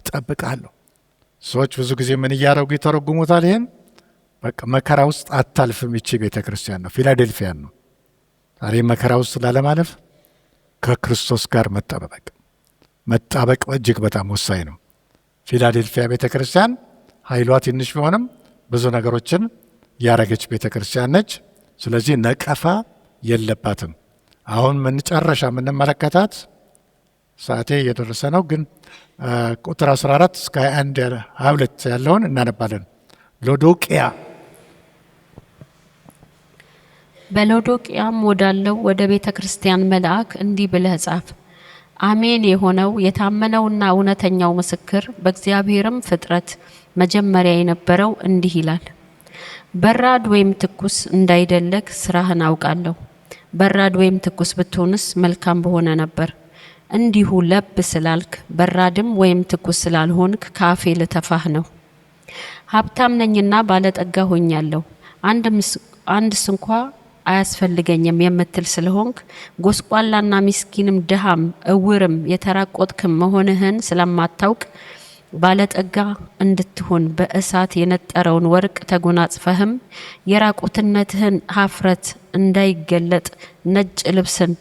ጠብቃለሁ። ሰዎች ብዙ ጊዜ ምን እያደረጉ ይተረጉሙታል? ይህን በቃ መከራ ውስጥ አታልፍም ይቺ ቤተ ክርስቲያን ነው፣ ፊላዴልፊያን ነው። ዛሬ መከራ ውስጥ ላለማለፍ ከክርስቶስ ጋር መጣበቅ እጅግ በጣም ወሳኝ ነው። ፊላዴልፊያ ቤተ ክርስቲያን ኃይሏ ትንሽ ቢሆንም ብዙ ነገሮችን ያረገች ቤተ ክርስቲያን ነች። ስለዚህ ነቀፋ የለባትም። አሁን መጨረሻ የምንመለከታት ሰዓቴ እየደረሰ ነው፣ ግን ቁጥር 14 እስከ 22 ያለውን እናነባለን። ሎዶቅያ። በሎዶቅያም ወዳለው ወደ ቤተ ክርስቲያን መልአክ እንዲህ ብለህ ጻፍ። አሜን የሆነው የታመነውና እውነተኛው ምስክር በእግዚአብሔርም ፍጥረት መጀመሪያ የነበረው እንዲህ ይላል። በራድ ወይም ትኩስ እንዳይደለክ ስራህን አውቃለሁ። በራድ ወይም ትኩስ ብትሆንስ መልካም በሆነ ነበር። እንዲሁ ለብ ስላልክ በራድም ወይም ትኩስ ስላልሆንክ ከአፌ ልተፋህ ነው። ሀብታም ነኝና ባለጠጋ ሆኛለሁ፣ አንድስ እንኳ አያስፈልገኝም የምትል ስለሆንክ ጎስቋላና ምስኪንም ድሃም እውርም የተራቆትክም መሆንህን ስለማታውቅ ባለጠጋ እንድትሆን በእሳት የነጠረውን ወርቅ ተጎናጽፈህም የራቁትነትህን ሀፍረት እንዳይገለጥ ነጭ ልብስን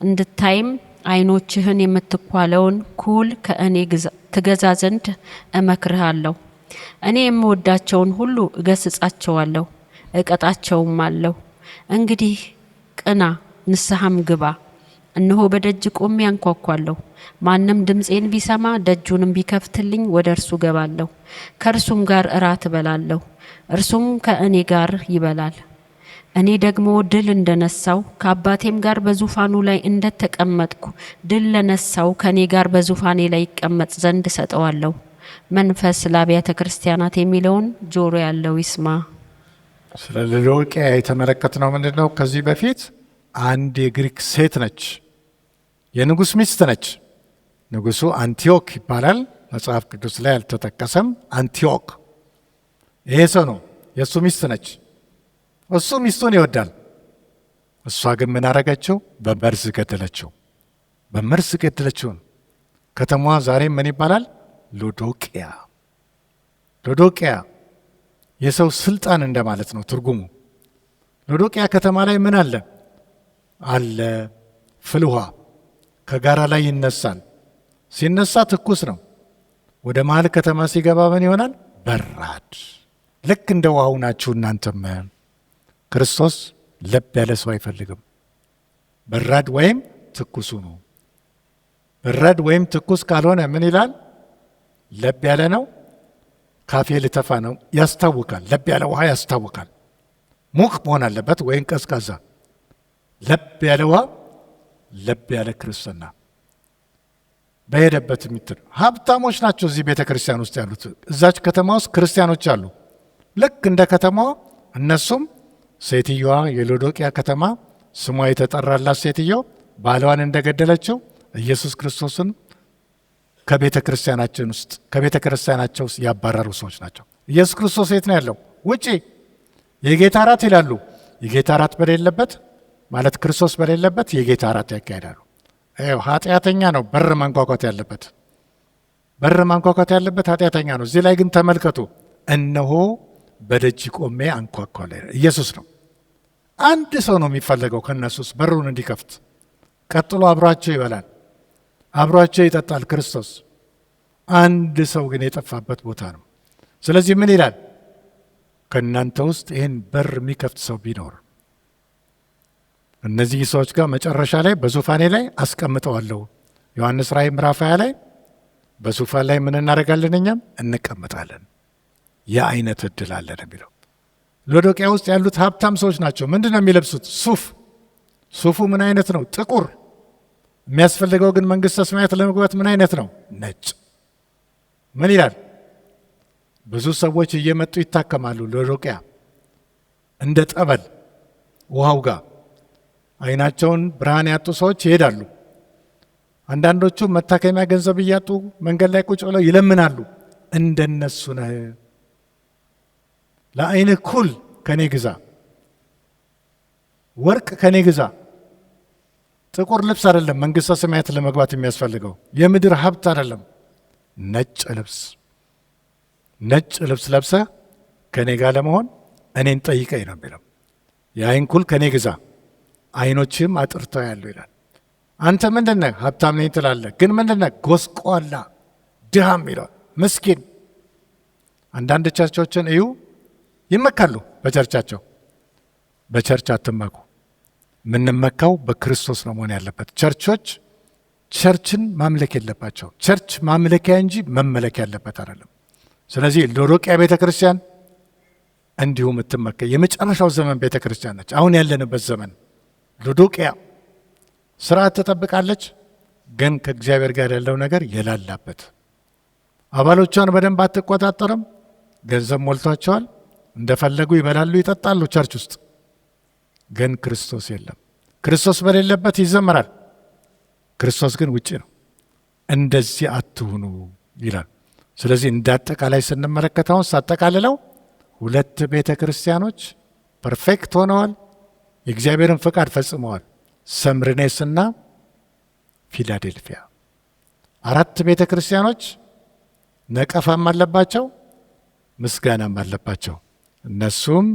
እንድታይም ዓይኖችህን የምትኳለውን ኩል ከእኔ ትገዛ ዘንድ እመክርሃለሁ። እኔ የምወዳቸውን ሁሉ እገስጻቸዋለሁ፣ እቀጣቸውም አለሁ። እንግዲህ ቅና፣ ንስሐም ግባ። እነሆ በደጅ ቆሜ አንኳኳለሁ። ማንም ድምፄን ቢሰማ ደጁንም ቢከፍትልኝ ወደ እርሱ ገባለሁ፣ ከእርሱም ጋር እራት እበላለሁ፣ እርሱም ከእኔ ጋር ይበላል። እኔ ደግሞ ድል እንደነሳው ከአባቴም ጋር በዙፋኑ ላይ እንደተቀመጥኩ ድል ለነሳው ከእኔ ጋር በዙፋኔ ላይ ይቀመጥ ዘንድ ሰጠዋለሁ። መንፈስ ለአብያተ ክርስቲያናት የሚለውን ጆሮ ያለው ይስማ። ስለ ሎዶቅያ የተመለከትነው ምንድን ነው? ከዚህ በፊት አንድ የግሪክ ሴት ነች፣ የንጉሥ ሚስት ነች። ንጉሡ አንቲዮክ ይባላል። መጽሐፍ ቅዱስ ላይ አልተጠቀሰም። አንቲዮክ ይሄ ሰው ነው፣ የእሱ ሚስት ነች። እሱ ሚስቱን ይወዳል። እሷ ግን ምን አረገችው? በመርዝ ገደለችው። በመርዝ ገደለችውን። ከተማዋ ዛሬ ምን ይባላል? ሎዶቅያ። ሎዶቅያ የሰው ስልጣን እንደማለት ነው ትርጉሙ። ሎዶቅያ ከተማ ላይ ምን አለ? ፍል ውሃ ከጋራ ላይ ይነሳል። ሲነሳ ትኩስ ነው። ወደ መሀል ከተማ ሲገባ ምን ይሆናል? በራድ። ልክ እንደ ውሃው ናችሁ እናንተም። ክርስቶስ ለብ ያለ ሰው አይፈልግም። በራድ ወይም ትኩሱ ነው። በራድ ወይም ትኩስ ካልሆነ ምን ይላል? ለብ ያለ ነው፣ ካፌ ልተፋ ነው። ያስታውቃል። ለብ ያለ ውሃ ያስታውቃል። ሙቅ መሆን አለበት ወይም ቀዝቃዛ። ለብ ያለ ውሃ፣ ለብ ያለ ክርስትና በሄደበት የሚትል ሀብታሞች ናቸው እዚህ ቤተ ክርስቲያን ውስጥ ያሉት። እዛች ከተማ ውስጥ ክርስቲያኖች አሉ። ልክ እንደ ከተማዋ እነሱም ሴትዮዋ የሎዶቅያ ከተማ ስሟ የተጠራላት ሴትዮ ባሏን እንደገደለችው ኢየሱስ ክርስቶስን ከቤተ ክርስቲያናቸው ውስጥ ያባረሩ ሰዎች ናቸው። ኢየሱስ ክርስቶስ የት ነው ያለው? ውጪ። የጌታ እራት ይላሉ። የጌታ እራት በሌለበት ማለት ክርስቶስ በሌለበት የጌታ እራት ያካሄዳሉ። ኃጢአተኛ ነው በር ማንኳኳት ያለበት። በር ማንኳኳት ያለበት ኃጢአተኛ ነው። እዚህ ላይ ግን ተመልከቱ፣ እነሆ በደጅ ቆሜ አንኳኳለሁ። ኢየሱስ ነው። አንድ ሰው ነው የሚፈለገው ከእነሱ ውስጥ በሩን እንዲከፍት። ቀጥሎ አብሯቸው ይበላል፣ አብሯቸው ይጠጣል ክርስቶስ። አንድ ሰው ግን የጠፋበት ቦታ ነው። ስለዚህ ምን ይላል? ከእናንተ ውስጥ ይህን በር የሚከፍት ሰው ቢኖር እነዚህ ሰዎች ጋር መጨረሻ ላይ በዙፋኔ ላይ አስቀምጠዋለሁ። ዮሐንስ ራእይ ምዕራፍ 20 ላይ በዙፋን ላይ ምን እናደርጋለን? እኛም እንቀመጣለን። የአይነት እድል አለን የሚለው። ሎዶቅያ ውስጥ ያሉት ሀብታም ሰዎች ናቸው። ምንድን ነው የሚለብሱት? ሱፍ። ሱፉ ምን አይነት ነው? ጥቁር። የሚያስፈልገው ግን መንግሥተ ሰማያት ለመግባት ምን አይነት ነው? ነጭ። ምን ይላል? ብዙ ሰዎች እየመጡ ይታከማሉ ሎዶቅያ እንደ ጠበል ውሃው ጋር አይናቸውን ብርሃን ያጡ ሰዎች ይሄዳሉ። አንዳንዶቹ መታከሚያ ገንዘብ እያጡ መንገድ ላይ ቁጭ ብለው ይለምናሉ። እንደነሱ ነህ። ለአይንህ ኩል ከኔ ግዛ፣ ወርቅ ከኔ ግዛ። ጥቁር ልብስ አይደለም መንግሥተ ሰማያት ለመግባት የሚያስፈልገው፣ የምድር ሀብት አይደለም። ነጭ ልብስ፣ ነጭ ልብስ ለብሰ ከኔ ጋር ለመሆን እኔን ጠይቀኝ ነው የሚለው። የአይን ኩል ከኔ ግዛ፣ አይኖችም አጥርተው ያሉ ይላል። አንተ ምንድነህ? ሀብታም ነኝ ትላለህ፣ ግን ምንድነህ? ጎስቋላ፣ ድሃም ይለዋል፣ ምስኪን። አንዳንድ ቸርቾችን እዩ፣ ይመካሉ በቸርቻቸው። በቸርች አትመኩ። የምንመካው በክርስቶስ ነው መሆን ያለበት። ቸርቾች ቸርችን ማምለክ የለባቸው። ቸርች ማምለኪያ እንጂ መመለክ ያለበት አይደለም። ስለዚህ ሎዶቅያ ቤተ ክርስቲያን እንዲሁ የምትመካ የመጨረሻው ዘመን ቤተ ክርስቲያን ነች። አሁን ያለንበት ዘመን ሎዶቅያ ስርዓት ትጠብቃለች፣ ግን ከእግዚአብሔር ጋር ያለው ነገር የላላበት። አባሎቿን በደንብ አትቆጣጠርም። ገንዘብ ሞልቷቸዋል፣ እንደፈለጉ ይበላሉ ይጠጣሉ ቸርች ውስጥ፣ ግን ክርስቶስ የለም። ክርስቶስ በሌለበት ይዘመራል፣ ክርስቶስ ግን ውጭ ነው። እንደዚህ አትሁኑ ይላል። ስለዚህ እንደ አጠቃላይ ስንመለከተውን ሳጠቃልለው ሁለት ቤተ ክርስቲያኖች ፐርፌክት ሆነዋል፣ የእግዚአብሔርን ፈቃድ ፈጽመዋል። ሰምርኔስና ፊላዴልፊያ። አራት ቤተ ክርስቲያኖች ነቀፋም አለባቸው፣ ምስጋናም አለባቸው። እነሱም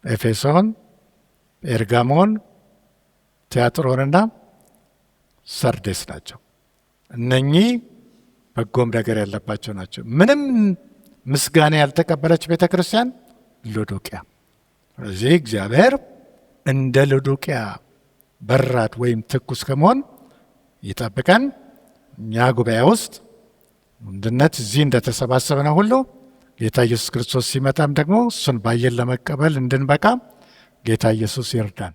ኤፌሶን፣ ጴርጋሞን፣ ቲያጥሮንና ሰርዴስ ናቸው። እነኚህ በጎም ነገር ያለባቸው ናቸው። ምንም ምስጋና ያልተቀበለች ቤተ ክርስቲያን ሎዶቅያ። ስለዚህ እግዚአብሔር እንደ ሎዶቅያ በራድ ወይም ትኩስ ከመሆን ይጠብቀን። እኛ ጉባኤ ውስጥ አንድነት እዚህ እንደተሰባሰብነው ሁሉ ጌታ ኢየሱስ ክርስቶስ ሲመጣም ደግሞ እሱን ባየን ለመቀበል እንድንበቃ ጌታ ኢየሱስ ይርዳን።